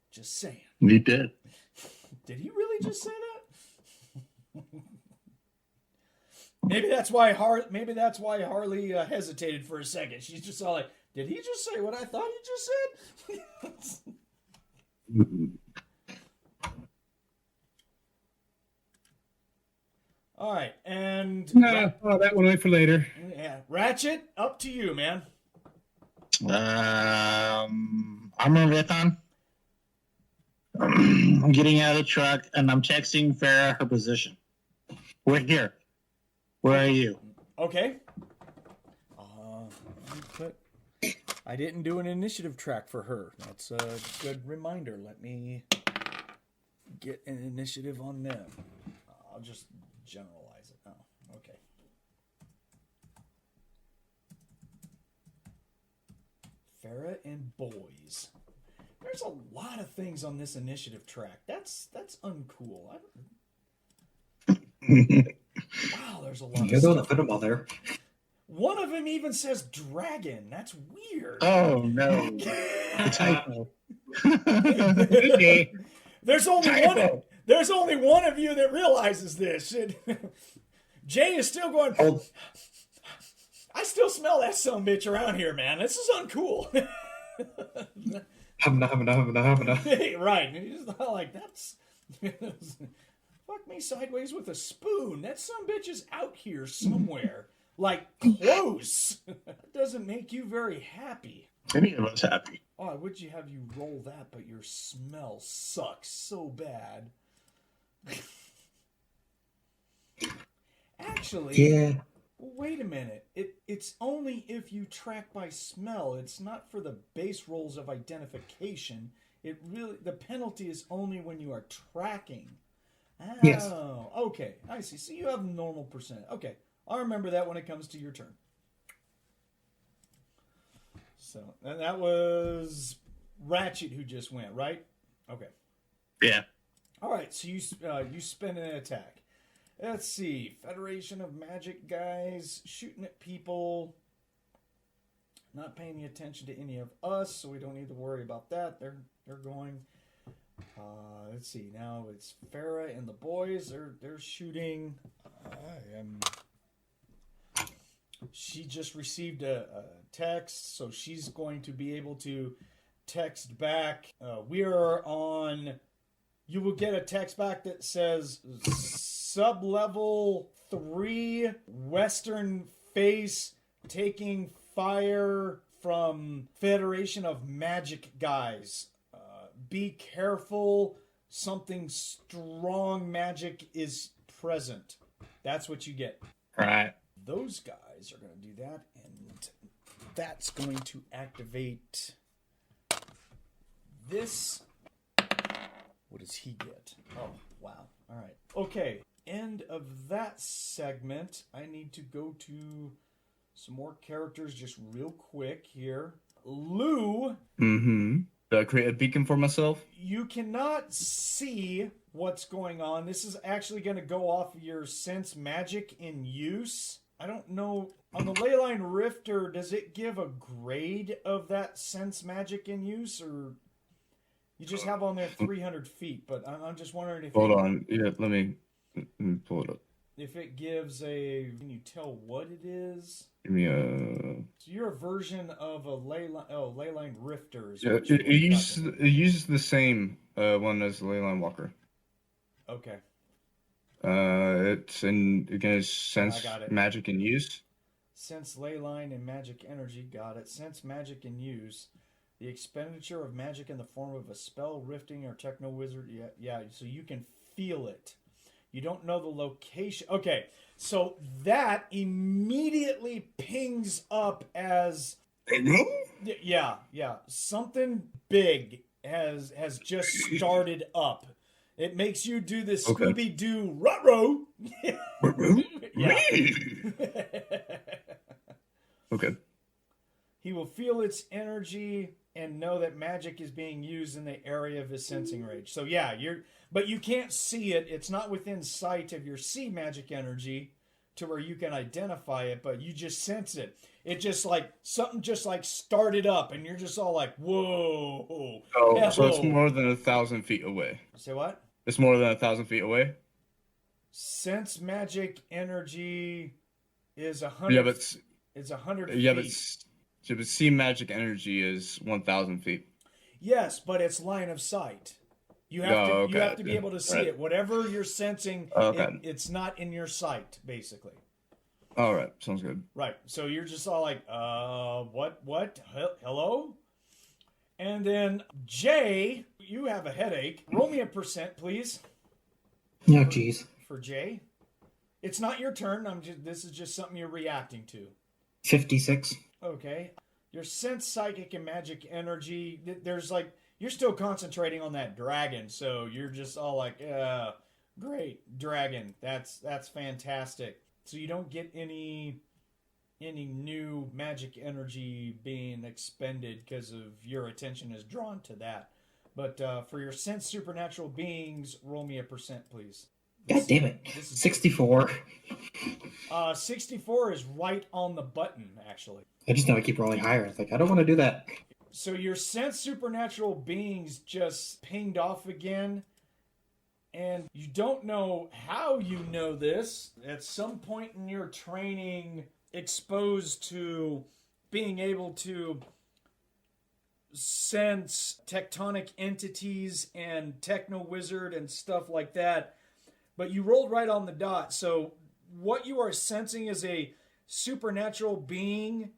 S3: Just saying.
S2: he did.
S3: Did he really just say that? Maybe that's why Harley hesitated for a second. She's just all like, "Did he just say what I thought he just said?" All right, and
S5: that one wait for later.
S3: yeah, Ratchet, up to you, man.
S2: Armor Rithon. I'm getting out of the truck and I'm texting Farah her position. We're here. Where are you?
S3: Okay. I didn't do an initiative track for her. That's a good reminder. Let me get an initiative on them. I'll just generalize it. Oh, okay. Farah and boys. There's a lot of things on this initiative track. That's uncool. Wow, there's a lot.
S4: You're the one that put them all there.
S3: One of them even says dragon. That's weird.
S2: Oh no. Typo.
S3: There's only one of you that realizes this. Jay is still going.
S4: Oh.
S3: I still smell that sumbitch around here, man. This is uncool. Right. And he's not like, that's fuck me sideways with a spoon. That sumbitch is out here somewhere. Like close. That doesn't make you very happy.
S2: Any of us happy.
S3: Oh, would you have you roll that, but your smell sucks so bad. Actually,
S4: Yeah.
S3: wait a minute. It's only if you track by smell. It's not for the base rolls of identification. The penalty is only when you are tracking. Oh,
S4: Yes.
S3: Okay. I see. So you have normal percent. Okay. I'll remember that when it comes to your turn. So, and that was Ratchet who just went, right? Okay.
S2: Yeah.
S3: All right, so you spend an attack. Let's see. Federation of Magic guys shooting at people. Not paying any attention to any of us, so we don't need to worry about that. They're going. Let's see. Now it's Farah and the boys. They're shooting. She just received a text, so she's going to be able to text back. We are on. You will get a text back that says sub-level 3 western face taking fire from Federation of Magic guys. Be careful. Something strong magic is present. That's what you get.
S2: Right.
S3: Those guys are going to do that, and that's going to activate this. What does he get? Oh, wow. All right. Okay. End of that segment. I need to go to some more characters just real quick here. Lou.
S6: Mm-hmm. Do I create a beacon for myself?
S3: You cannot see what's going on. This is actually going to go off of your sense magic in use. I don't know. On the Leyline Rifter, does it give a grade of that sense magic in use, or you just have on there 300 feet? But I'm just wondering if
S6: Hold on. Yeah, let me pull it up.
S3: if it gives a. Can you tell what it is?
S6: Give me a.
S3: So you're a version of a Leyline Rifter. Is
S6: Yeah,
S3: what you're talking
S6: it uses the same one as the Leyline Walker.
S3: about. Okay.
S6: It's in against sense,
S3: I got it.
S6: magic, and use.
S3: Sense Leyline and magic energy. Got it. Sense magic and use. The expenditure of magic in the form of a spell, rifting, or Techno-Wizard. Yeah. So you can feel it. You don't know the location. Okay. So that immediately pings up as yeah. Something big has just started up. It makes you do this
S6: Okay.
S3: Scooby-Doo ruh-roh. Yeah.
S6: Okay.
S3: He will feel its energy and know that magic is being used in the area of his sensing range. So yeah, but you can't see it. It's not within sight of your sea magic energy to where you can identify it, but you just sense it. It just like something just like started up, and you're just all like, "Whoa!"
S6: Oh, so it's
S3: hello.
S6: more than 1,000 feet away.
S3: Say what?
S6: It's more than 1,000 feet away.
S3: Sense magic energy is 100.
S6: Yeah, but
S3: it's 100
S6: yeah,
S3: feet.
S6: but sea magic energy is 1,000 feet.
S3: Yes, but it's line of sight. You have
S6: Oh,
S3: to you
S6: okay.
S3: have to be able to see
S6: Right.
S3: it. Whatever you're sensing,
S6: Okay.
S3: it's not in your sight, basically.
S6: All right, sounds good.
S3: Right. So you're just all like, what? Hello? And then Jay, you have a headache. Roll me a percent, please,
S4: Oh, jeez.
S3: for Jay. It's not your turn. This is just something you're reacting to.
S4: 56.
S3: Okay. Your sense psychic and magic energy, there's like, you're still concentrating on that dragon, so you're just all like, great, dragon. That's fantastic. So you don't get any new magic energy being expended because of your attention is drawn to that. But for your sense supernatural beings, roll me a percent, please.
S4: God damn it.
S3: This is
S4: 64.
S3: 64 is right on the button, actually.
S4: I just know I keep rolling higher. It's like, I don't want to do that.
S3: So your sense supernatural beings just pinged off again, and you don't know how you know this. At some point in your training, exposed to being able to sense tectonic entities and Techno-Wizard and stuff like that, but you rolled right on the dot. So what you are sensing is a supernatural being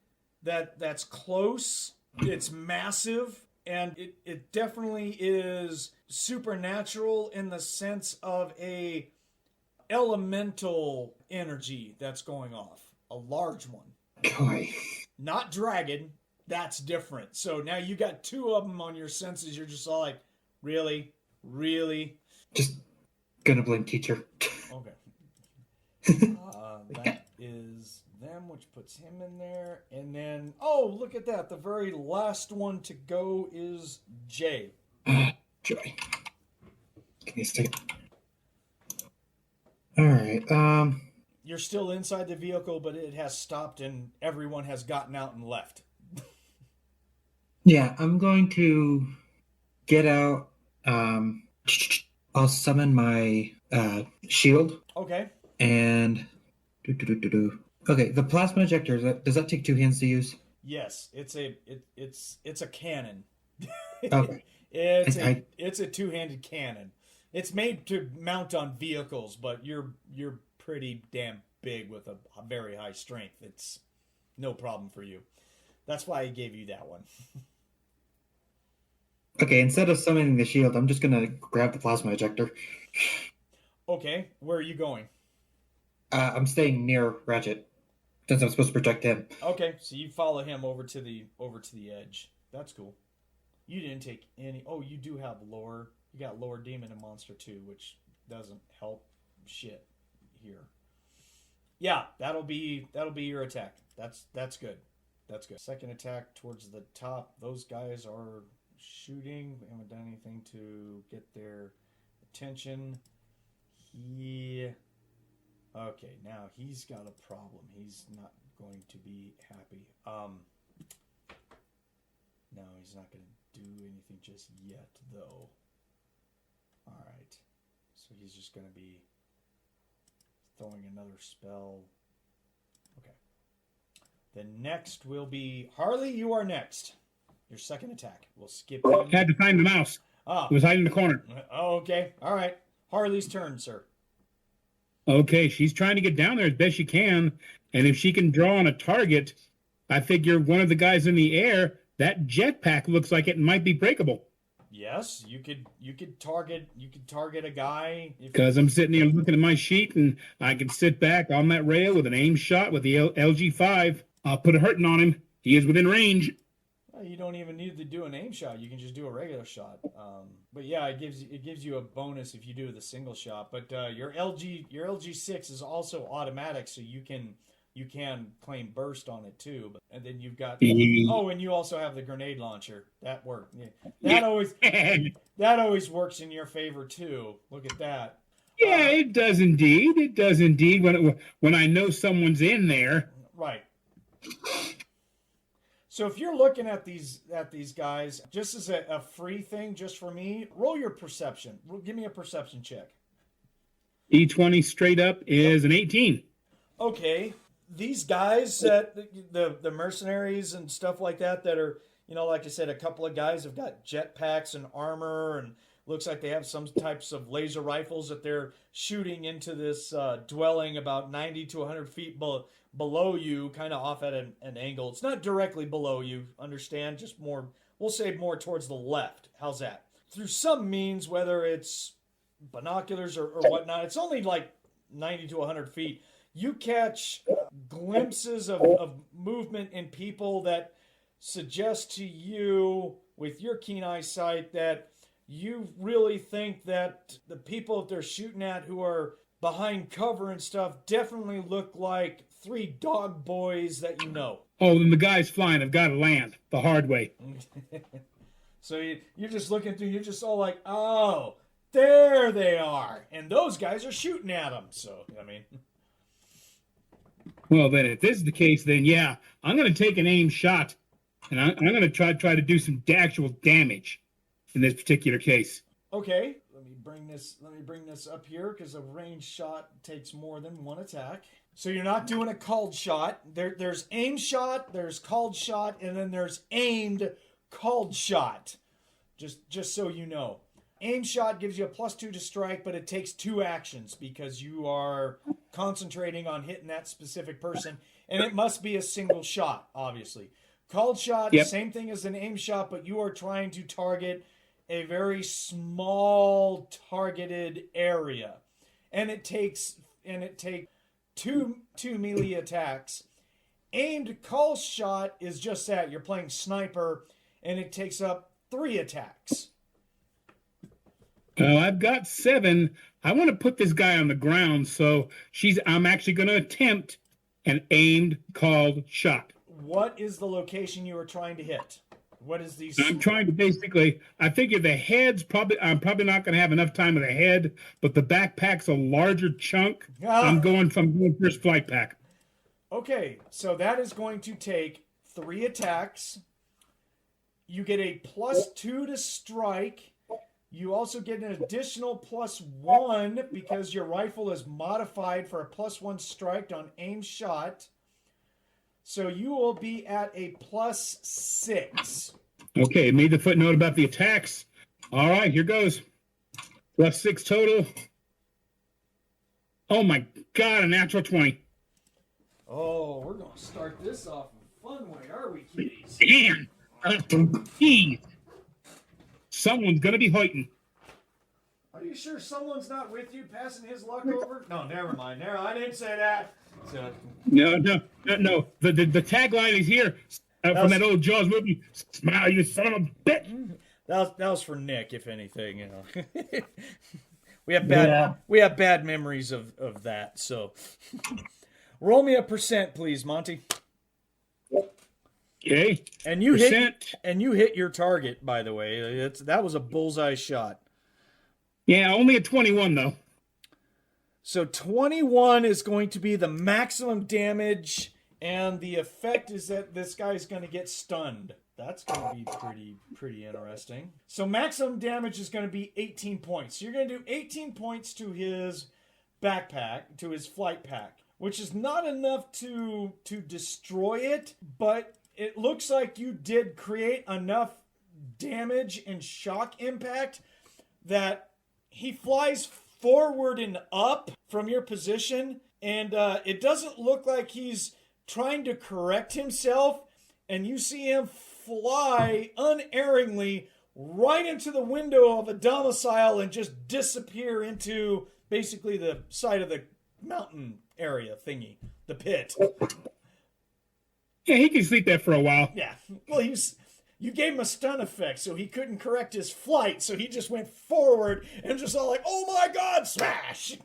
S3: that's close. It's massive, and it definitely is supernatural in the sense of a elemental energy that's going off. A large one.
S4: Boy.
S3: Not dragon. That's different. So now you got two of them on your senses. You're just all like, really? Really?
S4: Just gonna blame teacher.
S3: Okay. That is them, which puts him in there. And then, oh, look at that. The very last one to go is Jay.
S4: Joy. Give me a second. Alright,
S3: You're still inside the vehicle, but it has stopped and everyone has gotten out and left.
S4: yeah, I'm going to get out. I'll summon my shield
S3: Okay.
S4: and okay, the plasma ejector, does that take two hands to use?
S3: Yes, it's a cannon.
S4: Okay.
S3: It's a two-handed cannon. It's made to mount on vehicles, but you're pretty damn big with a very high strength. It's no problem for you. That's why I gave you that one.
S4: Okay, instead of summoning the shield, I'm just gonna grab the plasma ejector.
S3: Okay, where are you going?
S4: I'm staying near Ratchet, since I'm supposed to protect him.
S3: Okay, so you follow him over to the edge. That's cool. You didn't take any. Oh, you do have lore. You got lore demon and monster too, which doesn't help shit here. Yeah, that'll be your attack. That's good. That's good. Second attack towards the top. Those guys are shooting. We haven't done anything to get their attention. He Okay, now he's got a problem. He's not going to be happy. No, he's not going to do anything just yet, though. All right. So he's just going to be throwing another spell. Okay. The next will be Harley. You are next. Your second attack. We'll skip him.
S5: Had to find the mouse. It was hiding in the corner.
S3: Oh, okay. All right. Harley's turn, sir.
S5: Okay, she's trying to get down there as best she can, and if she can draw on a target, I figure one of the guys in the air, that jetpack looks like it might be breakable.
S3: Yes, you could target a guy
S5: because I'm sitting here looking at my sheet, and I can sit back on that rail with an aim shot with the LG5. I'll put a hurting on him. He is within range.
S3: You don't even need to do an aim shot. You can just do a regular shot. But yeah, it gives you a bonus if you do the single shot. But your LG6 is also automatic, so you can claim burst on it too. And then you've got and you also have the grenade launcher. That worked. Yeah. That always works in your favor too. Look at that.
S5: Yeah, it does indeed. It does indeed. When I know someone's in there.
S3: Right. So if you're looking at these guys, just as a free thing, just for me, roll your perception. Give me a perception check.
S5: D20 straight up is an 18.
S3: Okay. These guys, the mercenaries and stuff like that are, like I said, a couple of guys have got jetpacks and armor, and looks like they have some types of laser rifles that they're shooting into this dwelling about 90 to 100 feet below you, kind of off at an angle. It's not directly below you, understand? Just more, we'll say more towards the left. How's that? Through some means, whether it's binoculars or whatnot, it's only like 90 to 100 feet. You catch glimpses of movement in people that suggest to you, with your keen eyesight, that you really think that the people that they're shooting at who are behind cover and stuff definitely look like 3 dog boys that you know.
S5: Oh, then the guys flying have got to land the hard way.
S3: So you're just looking through, you're just all like, oh, there they are. And those guys are shooting at them. So, I mean.
S5: Well, then if this is the case, then yeah, I'm going to take an aim shot, and I'm going to try to do some actual damage in this particular case.
S3: Okay. Let me bring this up here, because a ranged shot takes more than one attack. So you're not doing a called shot. There's aim shot, there's called shot, and then there's aimed called shot. Just so you know. Aim shot gives you a +2 to strike, but it takes 2 actions because you are concentrating on hitting that specific person, and it must be a single shot, obviously. Called shot, Same thing as an aim shot, but you are trying to target a very small targeted area. And it takes two melee attacks. Aimed call shot is just that. You're playing sniper, and it takes up 3 attacks.
S5: I've got 7. I want to put this guy on the ground, so I'm actually going to attempt an aimed called shot.
S3: What is the location you are trying to hit? What is these?
S5: I'm trying to basically, I figure the head's I'm probably not going to have enough time with the head, but the backpack's a larger chunk. I'm going first flight pack.
S3: Okay, so that is going to take 3 attacks. You get a +2 to strike. You also get an additional +1 because your rifle is modified for a +1 strike on aim shot. So you will be at a +6.
S5: Okay, made the footnote about the attacks. All right, here goes. +6 total. Oh my God, a natural 20.
S3: Oh, we're going to start this off in a fun way, are we, kiddies?
S5: Damn. Jeez. Someone's going to be hoiting.
S3: Are you sure someone's not with you passing his luck over? No, never mind. I didn't say that. So,
S5: No. The tagline is here from that old Jaws movie. Smile, you son of a bitch.
S3: That was for Nick, if anything. You know, we have bad memories of that. So, roll me a %, please, Monte.
S5: Okay.
S3: And you hit your target. By the way, that was a bullseye shot.
S5: Yeah, only a 21 though.
S3: So 21 is going to be the maximum damage, and the effect is that this guy's going to get stunned. That's going to be pretty interesting. So maximum damage is going to be 18 points. So you're going to do 18 points to his backpack, to his flight pack, which is not enough to destroy it, but it looks like you did create enough damage and shock impact that he flies forward and up from your position, and it doesn't look like he's trying to correct himself, and you see him fly unerringly right into the window of a domicile and just disappear into basically the side of the mountain area thingy, the pit.
S5: Yeah, he can sleep there for a while.
S3: Yeah, well, you gave him a stun effect, so he couldn't correct his flight, so he just went forward and just all like, oh my god, smash!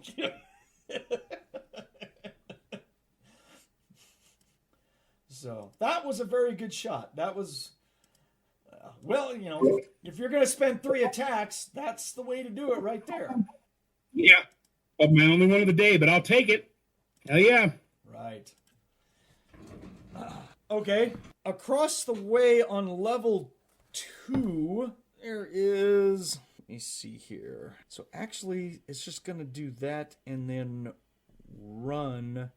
S3: So, that was a very good shot. That was, well, you know, if you're going to spend 3 attacks, that's the way to do it right there.
S5: Yeah. But my only one of the day, but I'll take it. Hell yeah.
S3: Right. Okay. Across the way on level 2, there is... Let me see here. So actually, it's just going to do that and then run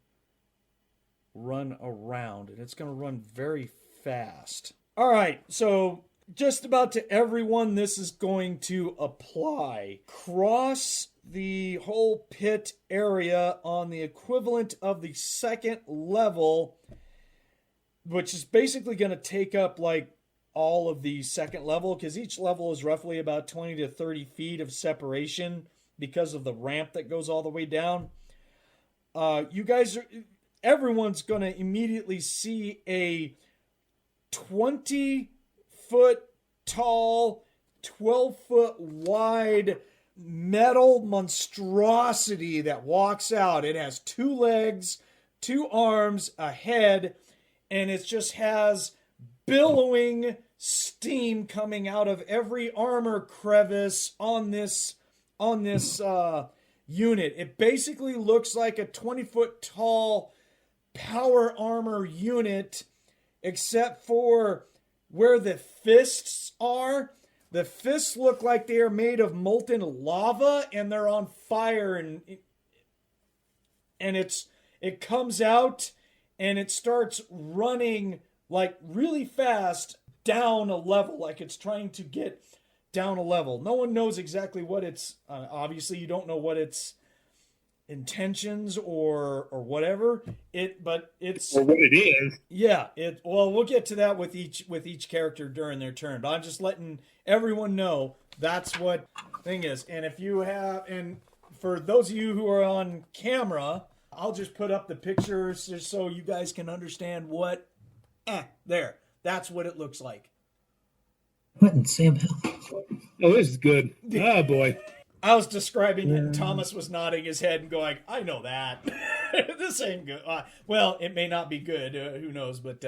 S3: around. And it's going to run very fast. All right. So just about to everyone, this is going to apply. Cross the whole pit area on the equivalent of the second level, which is basically going to take up like all of the second level, because each level is roughly about 20 to 30 feet of separation because of the ramp that goes all the way down. Everyone's going to immediately see a 20-foot tall, 12-foot wide metal monstrosity that walks out. It has 2 legs, 2 arms, a head, and it just has billowing steam coming out of every armor crevice on this unit. It basically looks like a 20-foot tall power armor unit, except for where the fists are. The fists look like they are made of molten lava and they're on fire, and it comes out and it starts running like really fast down a level, like it's trying to get down a level. No one knows exactly what it's obviously you don't know what its intentions or whatever but it's
S5: or what it is.
S3: Yeah, well, we'll get to that with each character during their turn, but I'm just letting everyone know that's what thing is. And if you have, and for those of you who are on camera, I'll just put up the pictures just so you guys can understand what there, that's what it looks like.
S4: What in Sam Hill?
S5: Oh, this is good. Oh boy.
S3: I was describing it, and Thomas was nodding his head and going, I know that. This ain't good. Well, it may not be good. Who knows? But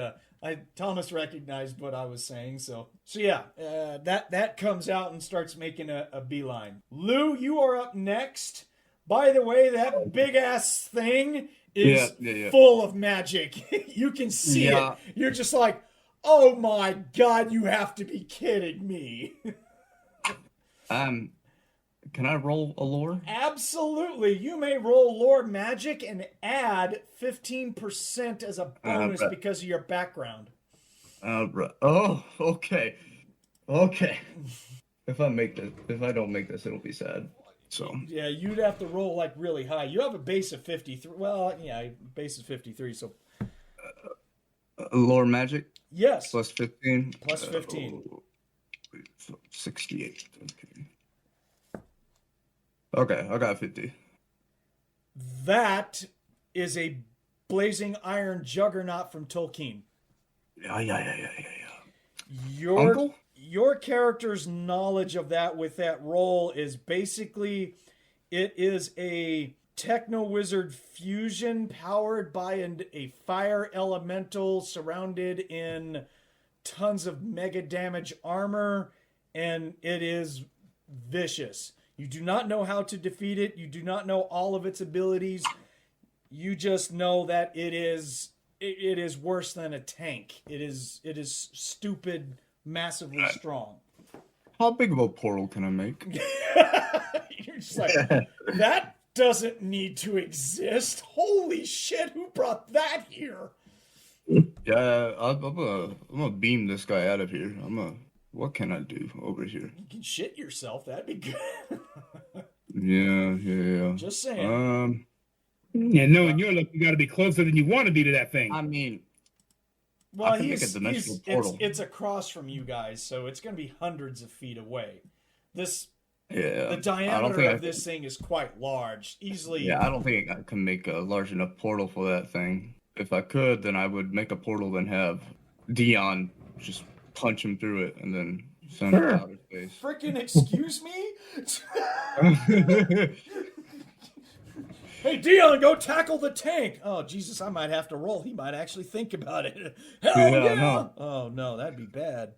S3: Thomas recognized what I was saying. So yeah, that comes out and starts making a beeline. Lou, you are up next. By the way, that big-ass thing is full of magic. You can see it. You're just like, oh my God, you have to be kidding me.
S6: Can I roll a lore?
S3: Absolutely. You may roll lore magic and add 15% as a bonus because of your background.
S6: Oh, okay. Okay. If I don't make this, it'll be sad. So
S3: yeah, you'd have to roll like really high. You have a base of 53. Well, yeah, base is 53. So
S6: lore magic.
S3: Yes.
S6: Plus 15.
S3: Plus 15.
S6: 68. Okay, I got 50.
S3: That is a blazing iron juggernaut from Tolkien.
S6: Yeah.
S3: Your character's knowledge of that with that roll is basically, it is a Techno-Wizard fusion powered by a fire elemental surrounded in tons of mega damage armor, and it is vicious. You do not know how to defeat it. You do not know all of its abilities. You just know that it is worse than a tank. It is stupid, massively strong.
S6: How big of a portal can I make?
S3: You're just like, that doesn't need to exist. Holy shit, who brought that here?
S6: Yeah, I'm gonna beam this guy out of here. What can I do over here?
S3: You can shit yourself. That'd be good.
S6: Yeah.
S3: Just saying.
S5: Yeah, knowing your luck, you got to be closer than you want to be to that thing.
S6: I mean,
S3: Well,
S6: I can make a dimensional portal.
S3: It's across from you guys, so it's going to be hundreds of feet away.
S6: Yeah.
S3: The diameter of this thing is quite large. Easily.
S6: Yeah, I don't think I can make a large enough portal for that thing. If I could, then I would make a portal and have Dion just punch him through it and then send him out of space.
S3: Freaking excuse me? Hey, Dion, go tackle the tank. Oh, Jesus, I might have to roll. He might actually think about it. Hell yeah!
S6: No.
S3: Oh, no, that'd be bad.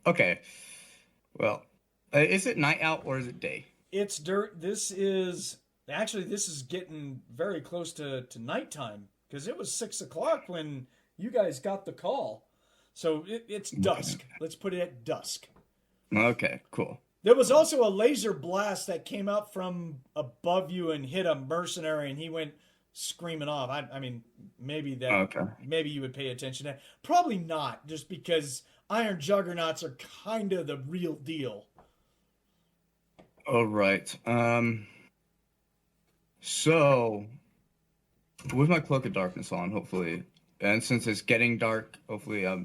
S6: Okay. Well, is it night out or is it day?
S3: It's dirt. This is getting very close to nighttime because it was 6 o'clock when you guys got the call. So it's dusk. Let's put it at dusk.
S6: Okay, cool.
S3: There was also a laser blast that came out from above you and hit a mercenary, and he went screaming off. I mean, maybe you would pay attention to that. Probably not, just because Iron Juggernauts are kind of the real deal.
S6: All right. So, with my Cloak of Darkness on, hopefully, and since it's getting dark, hopefully I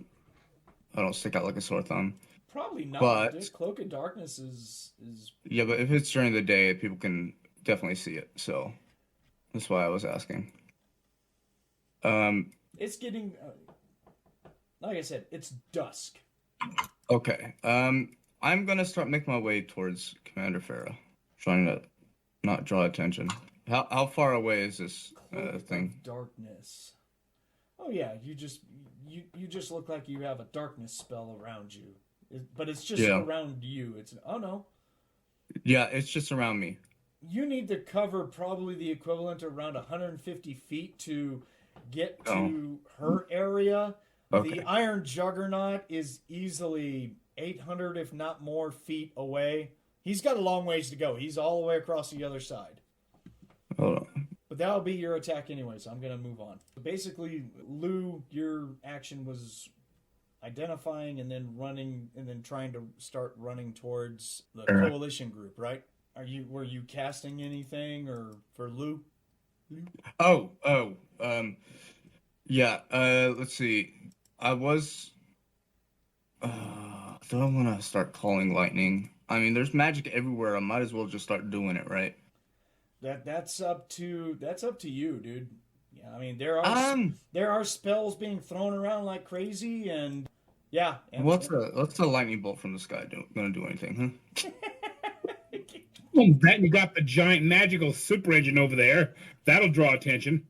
S6: don't stick out like a sore thumb.
S3: Probably not.
S6: But
S3: this Cloak of Darkness is.
S6: Yeah, but if it's during the day, people can definitely see it. So that's why I was asking.
S3: It's getting. Like I said, it's dusk.
S6: Okay. I'm gonna start making my way towards Commander Farah, trying to not draw attention. How far away is this thing?
S3: Of darkness. Oh yeah, you just look like you have a darkness spell around you. But it's just around you. No.
S6: Yeah, it's just around me.
S3: You need to cover probably the equivalent of around 150 feet to get to her area.
S6: Okay.
S3: The Iron Juggernaut is easily 800, if not more, feet away. He's got a long ways to go. He's all the way across the other side.
S6: Hold on.
S3: But that'll be your attack anyway, so I'm going to move on. Basically, Lou, your action was identifying and then running and then trying to start running towards the coalition group, right? Were you casting anything or for Lou?
S6: Yeah, let's see. I was do I want to start calling lightning? I mean, there's magic everywhere. I might as well just start doing it, right?
S3: That's up to you, dude. Yeah, I mean there are spells being thrown around like crazy, and yeah.
S6: What's the lightning bolt from the sky gonna do anything? Huh?
S5: Well, bet you got the giant magical super engine over there. That'll draw attention.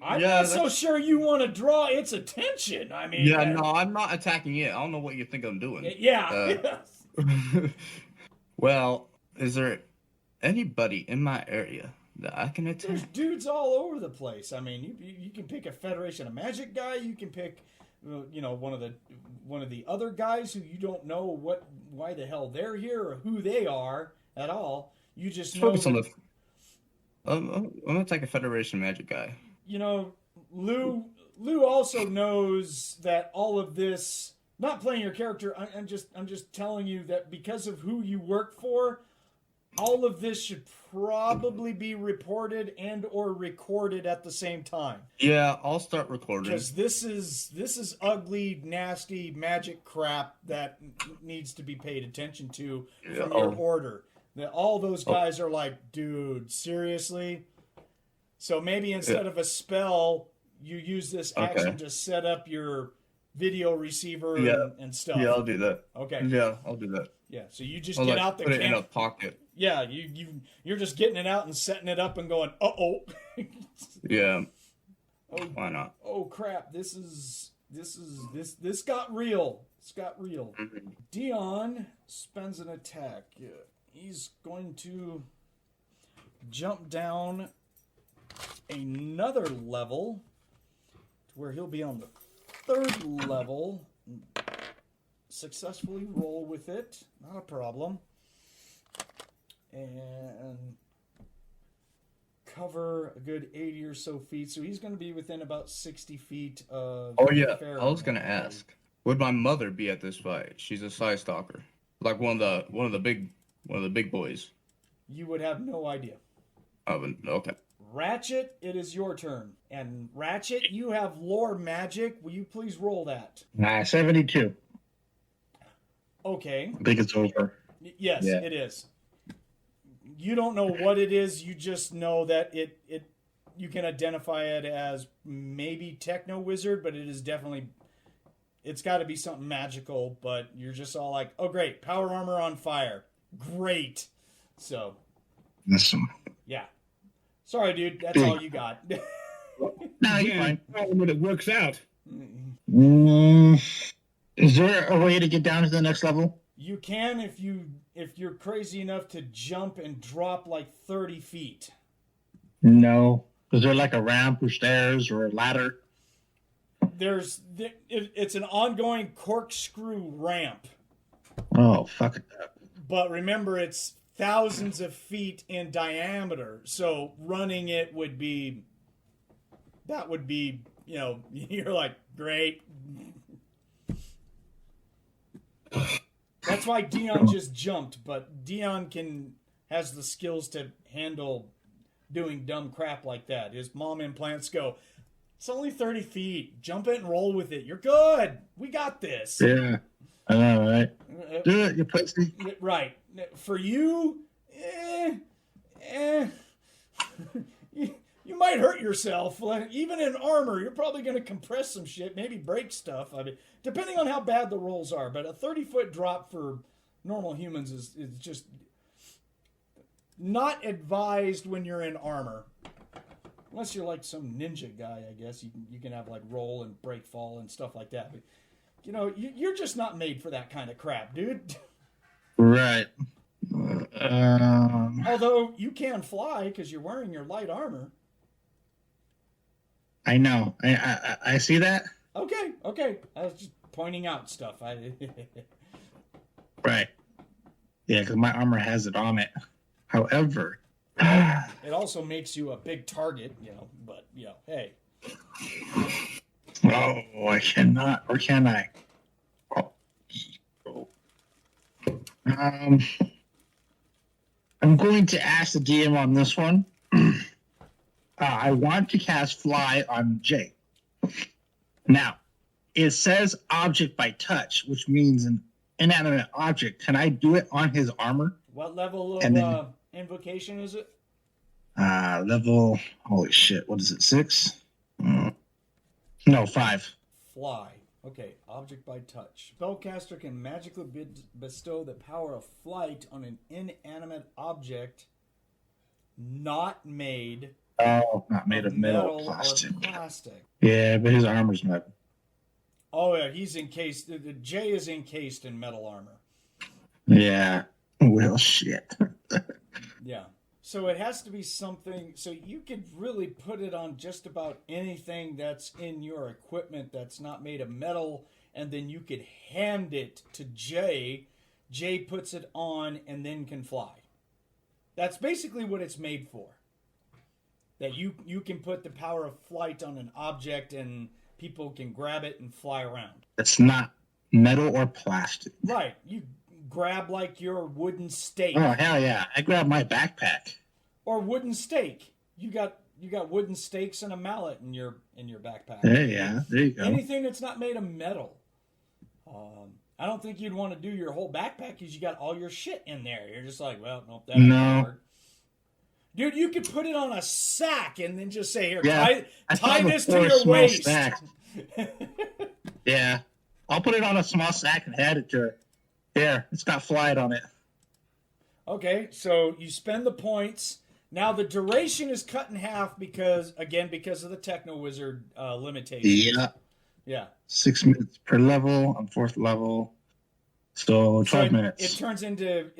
S3: I'm not so sure you want to draw its attention. I mean,
S6: no, I'm not attacking it. I don't know what you think I'm doing.
S3: Yeah.
S6: Well, is there anybody in my area that I can attack?
S3: There's dudes all over the place. I mean, you can pick a Federation of Magic guy. You can pick, one of the other guys who you don't know why the hell they're here or who they are at all. You just know.
S6: I'm gonna take a Federation Magic guy.
S3: Lou also knows that all of this. Not playing your character. I'm just telling you that because of who you work for. All of this should probably be reported and or recorded at the same time.
S6: Yeah, I'll start recording.
S3: Because this is ugly, nasty magic crap that needs to be paid attention to from your order. That all those guys are like, dude, seriously? So maybe instead of a spell, you use this action to set up your video receiver and stuff.
S6: Yeah, I'll do that.
S3: Okay.
S6: Yeah, I'll do that.
S3: Yeah, so you just get out the
S6: put it in a pocket.
S3: Yeah, you're just getting it out and setting it up and going, uh-oh.
S6: Yeah. Why not?
S3: Oh crap, this got real. It's got real.
S6: Mm-hmm.
S3: Dion, spends an attack. He's going to jump down another level to where he'll be on the 3rd level. Successfully roll with it. Not a problem. And cover a good 80 or so feet. So he's going to be within about 60 feet of...
S6: Oh, yeah. I was going to ask. Would my mother be at this fight? She's a Psy Stalker. Like one of the big boys.
S3: You would have no idea.
S6: Oh, okay.
S3: Ratchet, it is your turn. And Ratchet, you have lore magic. Will you please roll that?
S2: 72.
S3: Okay.
S2: I think it's over.
S3: Yes,
S2: Yeah.
S3: it is. You don't know what it is. You just know that it you can identify it as maybe Techno-Wizard, but it is definitely... It's got to be something magical, but you're just all like, oh, great. Power armor on fire. Great. So...
S2: Listen.
S3: Yeah. Sorry, dude. That's all you got.
S2: No, you're fine.
S5: When it works out.
S2: Is there a way to get down to the next level?
S3: You can if you're crazy enough to jump and drop like 30 feet.
S2: No. Is there like a ramp or stairs or a ladder?
S3: It's an ongoing corkscrew ramp.
S2: Oh, fuck it.
S3: But remember, it's thousands of feet in diameter. So running it would be, you're like, great. That's why Dion just jumped, but Dion has the skills to handle doing dumb crap like that. His mom implants go, it's only 30 feet. Jump it and roll with it. You're good. We got this.
S2: Yeah. I know, right? Do it, you pussy.
S3: Right. For you, you might hurt yourself. Even in armor, you're probably going to compress some shit, maybe break stuff. I mean, depending on how bad the rolls are. But a 30-foot drop for normal humans is just not advised when you're in armor. Unless you're like some ninja guy, I guess. You can have like roll and break fall and stuff like that. But, you're just not made for that kind of crap, dude.
S2: Right.
S3: Although you can fly because you're wearing your light armor.
S2: I know. I see that.
S3: Okay. I was just pointing out stuff.
S2: Right. Yeah, because my armor has it on it. However,
S3: it also makes you a big target, but, hey.
S2: Oh, I cannot. Or can I? Oh. I'm going to ask the DM on this one. I want to cast Fly on Jay. Now, it says object by touch, which means an inanimate object. Can I do it on his armor?
S3: What level of invocation is it?
S2: Level, holy shit, what is it, 6? No, 5.
S3: Fly. Okay, object by touch. Spellcaster can magically bestow the power of flight on an inanimate object not made...
S2: Oh, not made of metal or plastic. Yeah, but his armor's metal.
S3: Oh, yeah, he's encased. Jay is encased in metal armor.
S2: Yeah. Well, shit.
S3: Yeah. So it has to be something. So you could really put it on just about anything that's in your equipment that's not made of metal, and then you could hand it to Jay. Jay puts it on and then can fly. That's basically what it's made for. That you can put the power of flight on an object and people can grab it and fly around.
S2: It's not metal or plastic.
S3: Right. You grab like your wooden stake.
S2: Oh, hell yeah. I grabbed my backpack.
S3: Or wooden stake. You got wooden stakes and a mallet in your backpack.
S2: Yeah, there you go.
S3: Anything that's not made of metal. I don't think you'd want to do your whole backpack because you got all your shit in there. You're just like, well, nope, that ain't work. Dude, you could put it on a sack and then just say, here, tie this to your waist.
S2: Yeah. I'll put it on a small sack and hand it to her. Here, it's got flight on it.
S3: Okay, so you spend the points. Now the duration is cut in half because of the Techno-Wizard limitation.
S2: Yeah.
S3: Yeah.
S2: 6 minutes per level on 4th level. So 12
S3: So
S2: minutes.
S3: It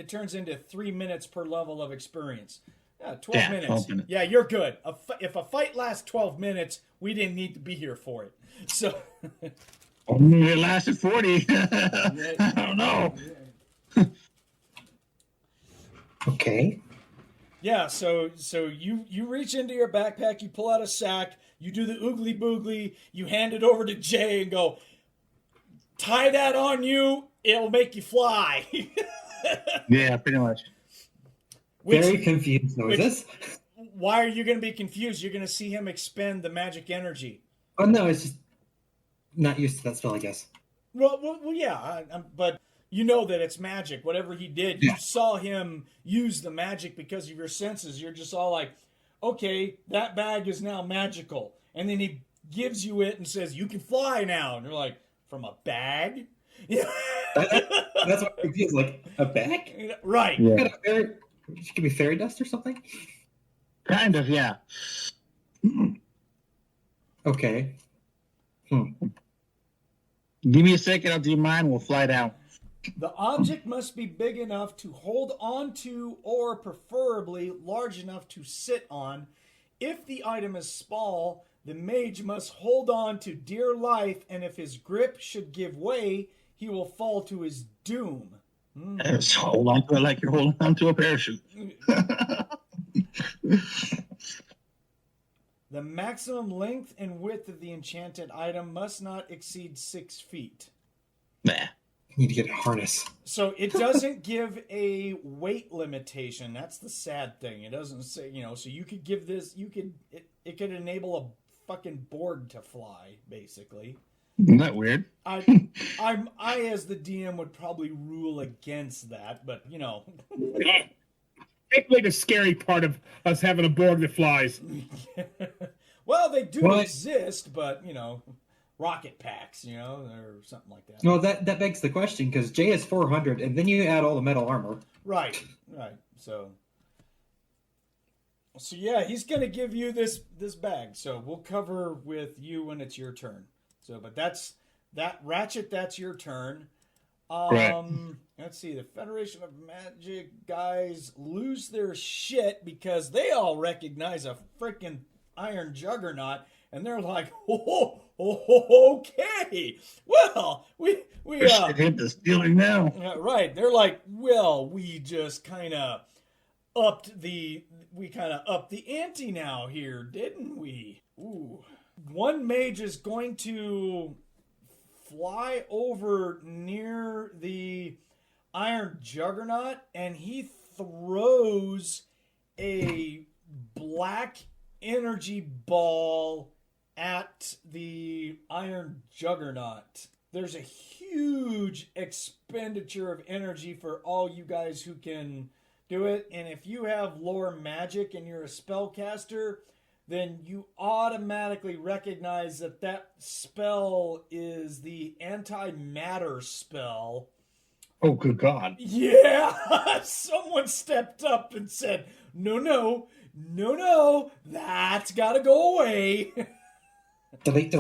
S3: turns into 3 minutes per level of experience. Yeah, 12
S2: Yeah,
S3: minutes.
S2: 12 minutes.
S3: Yeah, you're good. If a fight lasts 12 minutes, we didn't need to be here for it. So
S2: Only it lasted 40. I don't know.
S4: Okay.
S3: yeah, so you reach into your backpack, you pull out a sack, you do the oogly boogly, you hand it over to Jay and go, tie that on you, it'll make you fly.
S2: Yeah, pretty much.
S4: Very confused. So is this?
S3: Why are you going to be confused? You're going to see him expend the magic energy.
S4: Oh no, it's just not used to that spell, I guess.
S3: Well yeah, but you know that it's magic. Whatever he did, you saw him use the magic because of your senses. You're just all like, okay, that bag is now magical. And then he gives you it and says, you can fly now. And you're like, from a bag? Yeah.
S4: That's what it feels like. A bag?
S3: Right.
S2: Yeah.
S4: It could be fairy dust or something?
S2: Kind of, yeah.
S4: Okay.
S2: Give me a second, I'll do mine. We'll fly down.
S3: The object must be big enough to hold on to or preferably large enough to sit on. If the item is small, the mage must hold on to dear life, and if his grip should give way, he will fall to his doom.
S2: Just hold on to it like you're holding on to a parachute.
S3: The maximum length and width of the enchanted item must not exceed 6 feet.
S2: Nah.
S4: Need to get a harness.
S3: So it doesn't give a weight limitation. That's the sad thing. It doesn't say, so you could give this, it could enable a fucking Borg to fly, basically.
S2: Isn't that weird?
S3: I as the DM would probably rule against that, but
S5: Take away the scary part of us having a Borg that flies.
S3: well, they do
S4: What?
S3: exist, but rocket packs, or something like that.
S4: No, that begs the question, because Jay is 400, and then you add all the metal armor.
S3: Right. So yeah, he's gonna give you this bag. So we'll cover with you when it's your turn. So, but that's Ratchet. That's your turn.
S2: Right.
S3: Let's see. The Federation of Magic guys lose their shit because they all recognize a freaking Iron Juggernaut, and they're like, okay. Well, we
S2: Should hit the ceiling now.
S3: right. They're like, well, we just kind of upped the ante now here, didn't we? Ooh. One mage is going to fly over near the Iron Juggernaut, and he throws a black energy ball at the Iron Juggernaut. There's a huge expenditure of energy for all you guys who can do it, and if you have lore magic and you're a spellcaster, then you automatically recognize that spell is the antimatter spell.
S2: Oh, good God.
S3: Yeah! Someone stepped up and said, no, that's gotta go away.
S4: Delete.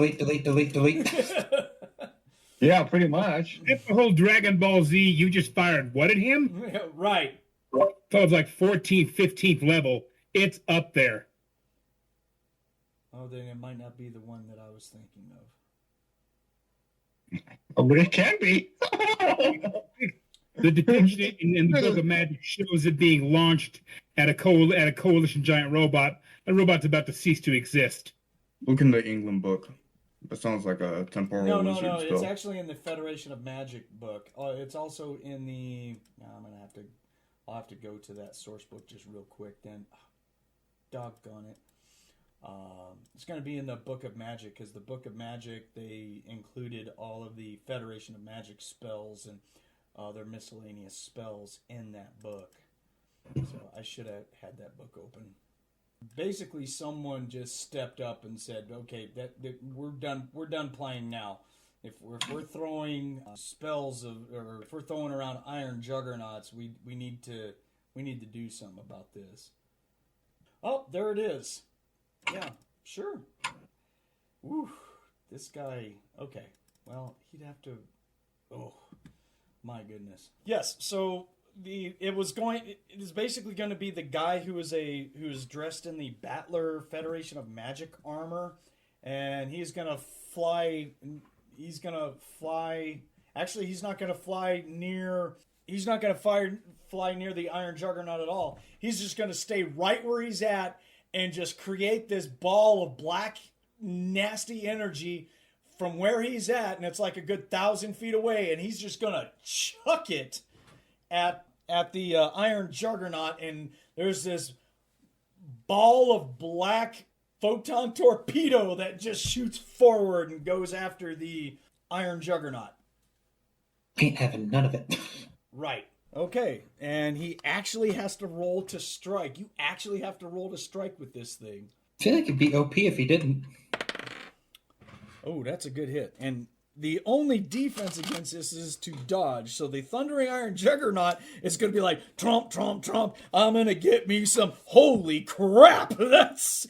S2: Yeah, pretty much.
S5: If the whole Dragon Ball Z, you just fired what at him?
S3: Right.
S5: So it's like 14th, 15th level. It's up there.
S3: Oh, then it might not be the one that I was thinking of.
S2: Oh, but it can be.
S5: The depiction in the Book of Magic shows it being launched at a coalition giant robot. The robot's about to cease to exist.
S6: Look in the England book. That sounds like a temporal wizard
S3: No.
S6: spell.
S3: It's actually in the Federation of Magic book. It's also in the. I'll have to go to that source book just real quick. Then, doggone it. It's going to be in the Book of Magic, because the Book of Magic, they included all of the Federation of Magic spells and their miscellaneous spells in that book. So I should have had that book open. Basically, someone just stepped up and said, "Okay, that we're done. We're done playing now. If we're throwing spells or if we're throwing around Iron Juggernauts, we need to do something about this." Oh, there it is. Yeah, sure. Ooh, this guy. Okay, well, he'd have to. Oh, My goodness. Yes, so it is basically going to be the guy who is dressed in the Battler Federation of Magic armor, and he's going to fly. Actually, he's not going to fly near. He's not going to fly near the Iron Juggernaut at all. He's just going to stay right where he's at and just create this ball of black, nasty energy from where he's at, and it's like a good 1,000 feet away, and he's just going to chuck it at the Iron Juggernaut, and there's this ball of black photon torpedo that just shoots forward and goes after the Iron Juggernaut.
S4: Ain't having none of it.
S3: Right. Okay. And he actually has to roll to strike. You actually have to roll to strike with this thing.
S4: I feel like it'd be OP if he didn't.
S3: Oh, that's a good hit. And the only defense against this is to dodge. So the Thundering Iron Juggernaut is going to be like, trump, trump, trump. I'm going to get me some. Holy crap. That's...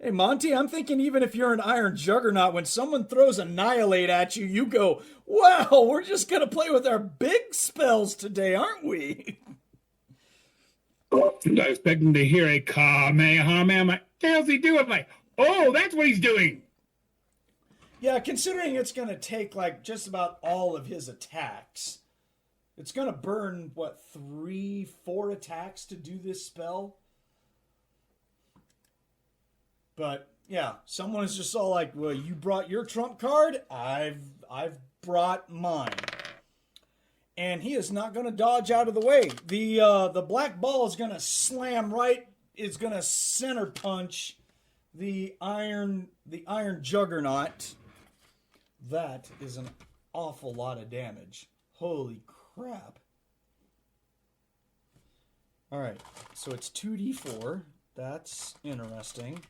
S3: Hey, Monte, I'm thinking even if you're an Iron Juggernaut, when someone throws Annihilate at you, you go, wow, we're just going to play with our big spells today, aren't we?
S5: I was expecting to hear a Kamehameha. I'm like, what the hell's he doing? I'm like, oh, that's what he's doing.
S3: Yeah, considering it's going to take like just about all of his attacks, it's going to burn, what, 3-4 attacks to do this spell? But yeah, someone is just all like, well, you brought your trump card, I've brought mine. And he is not going to dodge out of the way. The black ball is going to slam right, is going to center punch the iron Juggernaut. That is an awful lot of damage. Holy crap. All right, so it's 2d4. That's interesting.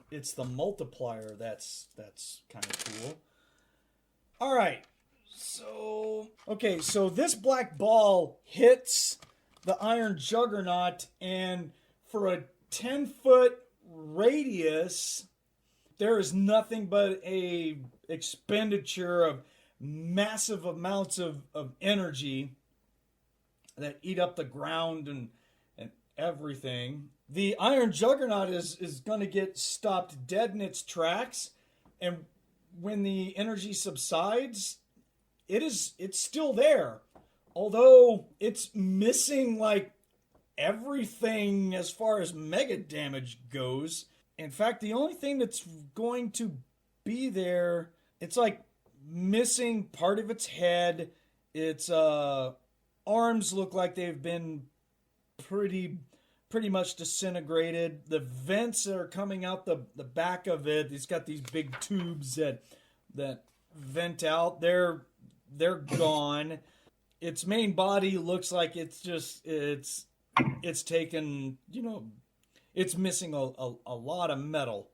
S3: It's the multiplier that's kind of cool. All right. So this black ball hits the Iron Juggernaut, and for a 10-foot radius, there is nothing but a expenditure of massive amounts of energy that eat up the ground and everything. The Iron Juggernaut is going to get stopped dead in its tracks, and when the energy subsides, it's still there. Although it's missing like everything as far as mega damage goes. In fact, the only thing that's going to be there, it's like missing part of its head. Its arms look like they've been pretty much disintegrated. The vents that are coming out the back of it, it's got these big tubes that vent out. They're gone. Its main body looks like it's taken, it's missing a lot of metal.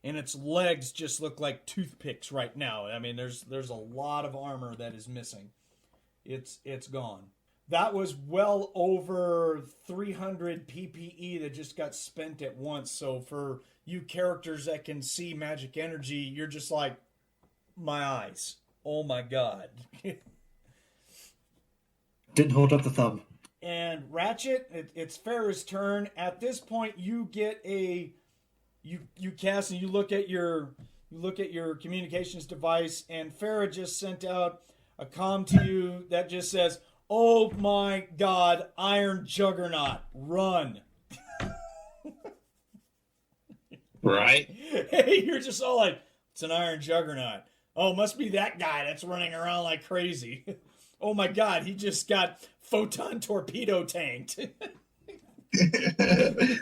S3: And its legs just look like toothpicks right now. I mean, there's a lot of armor that is missing. It's gone. That was well over 300 PPE that just got spent at once. So for you characters that can see magic energy, you're just like, my eyes. Oh my God.
S4: Didn't hold up the thumb.
S3: And Ratchet, it's Farrah's turn. At this point, you get you cast and you look at your communications device, and Farrah just sent out a comm to you that just says, "Oh my God, Iron Juggernaut, run!"
S2: Right?
S3: Hey, you're just all like, "It's an Iron Juggernaut. Oh, must be that guy that's running around like crazy." Oh my God, he just got photon torpedo tanked.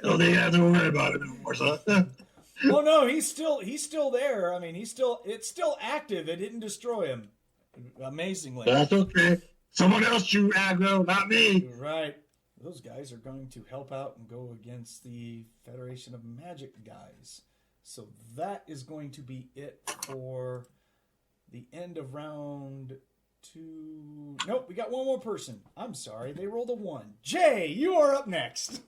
S2: Oh, they have to worry about it anymore, so.
S3: Oh no, he's still there. I mean, it's still active. It didn't destroy him. Amazingly.
S2: That's okay. Someone else shoot aggro, not me.
S3: Right. Those guys are going to help out and go against the Federation of Magic guys. So that is going to be it for the end of round 2. Nope, we got one more person. I'm sorry, they rolled a 1. Jay, you are up next.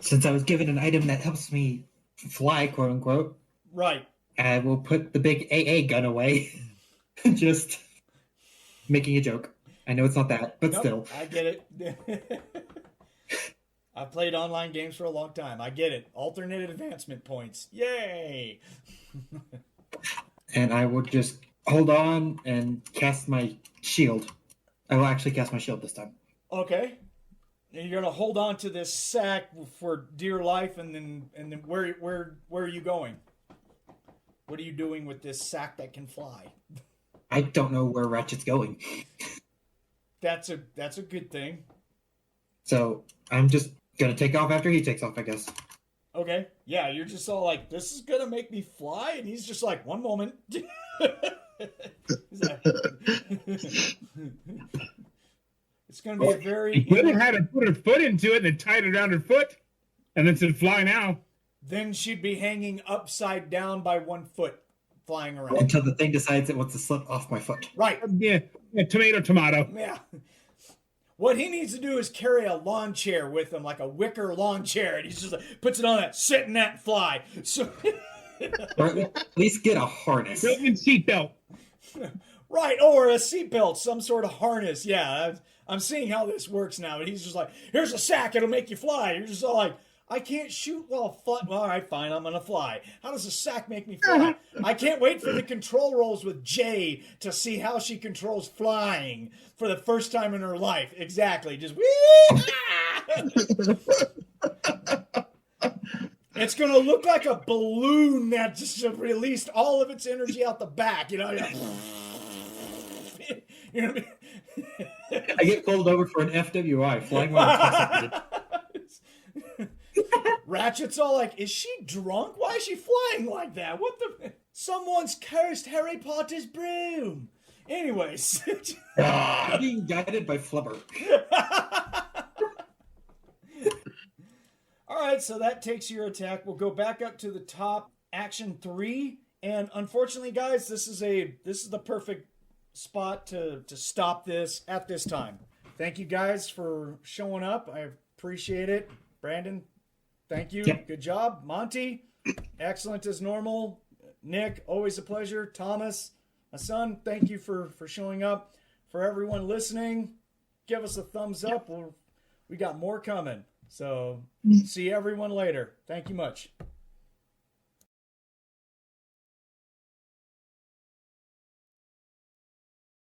S4: Since I was given an item that helps me fly, quote unquote.
S3: Right.
S4: I will put the big AA gun away. Just making a joke. I know it's not that, but
S3: Nope,
S4: still.
S3: I get it. I've played online games for a long time. I get it. Alternate advancement points. Yay!
S4: And I will just hold on and cast my shield. I will actually cast my shield this time.
S3: Okay. And you're gonna hold on to this sack for dear life, and then where are you going? What are you doing with this sack that can fly?
S4: I don't know where Ratchet's going.
S3: That's a good thing.
S4: So I'm just gonna take off after he takes off, I guess.
S3: Okay. Yeah, you're just all like, this is gonna make me fly, and he's just like, one moment. It's gonna be a very.
S5: You would have had to put her foot into it and then tied it around her foot, and then said, "Fly now."
S3: Then she'd be hanging upside down by one foot, flying around.
S4: Until the thing decides it wants to slip off my foot.
S3: Right.
S5: Yeah, tomato.
S3: Yeah. What he needs to do is carry a lawn chair with him, like a wicker lawn chair, and he's just like, puts it on that, sit in that, and fly. So.
S4: Or at least get a harness.
S5: Built-in seatbelt.
S3: Right, or a seatbelt, some sort of harness. Yeah, I'm seeing how this works now. And he's just like, here's a sack, it'll make you fly. You're just all like, I can't shoot while fly. Well, all right, fine, I'm going to fly. How does a sack make me fly? I can't wait for the control rolls with Jay to see how she controls flying for the first time in her life. Exactly, just whee! It's going to look like a balloon that just released all of its energy out the back, you know? You know what I mean?
S4: I get pulled over for an FWI, flying while I'm
S3: Ratchet's all like, is she drunk? Why is she flying like that? What the? Someone's cursed Harry Potter's broom. Anyways.
S4: being guided by Flubber.
S3: All right, so that takes your attack. We'll go back up to the top, action 3, and unfortunately, guys, this is the perfect spot to stop this at this time. Thank you guys for showing up. I appreciate it. Brandon, thank you.
S4: Yep.
S3: Good job. Monte, excellent as normal. Nick, always a pleasure. Thomas, my son, thank you for showing up. For everyone listening, give us a thumbs up. We got more coming. So see everyone later. Thank you much.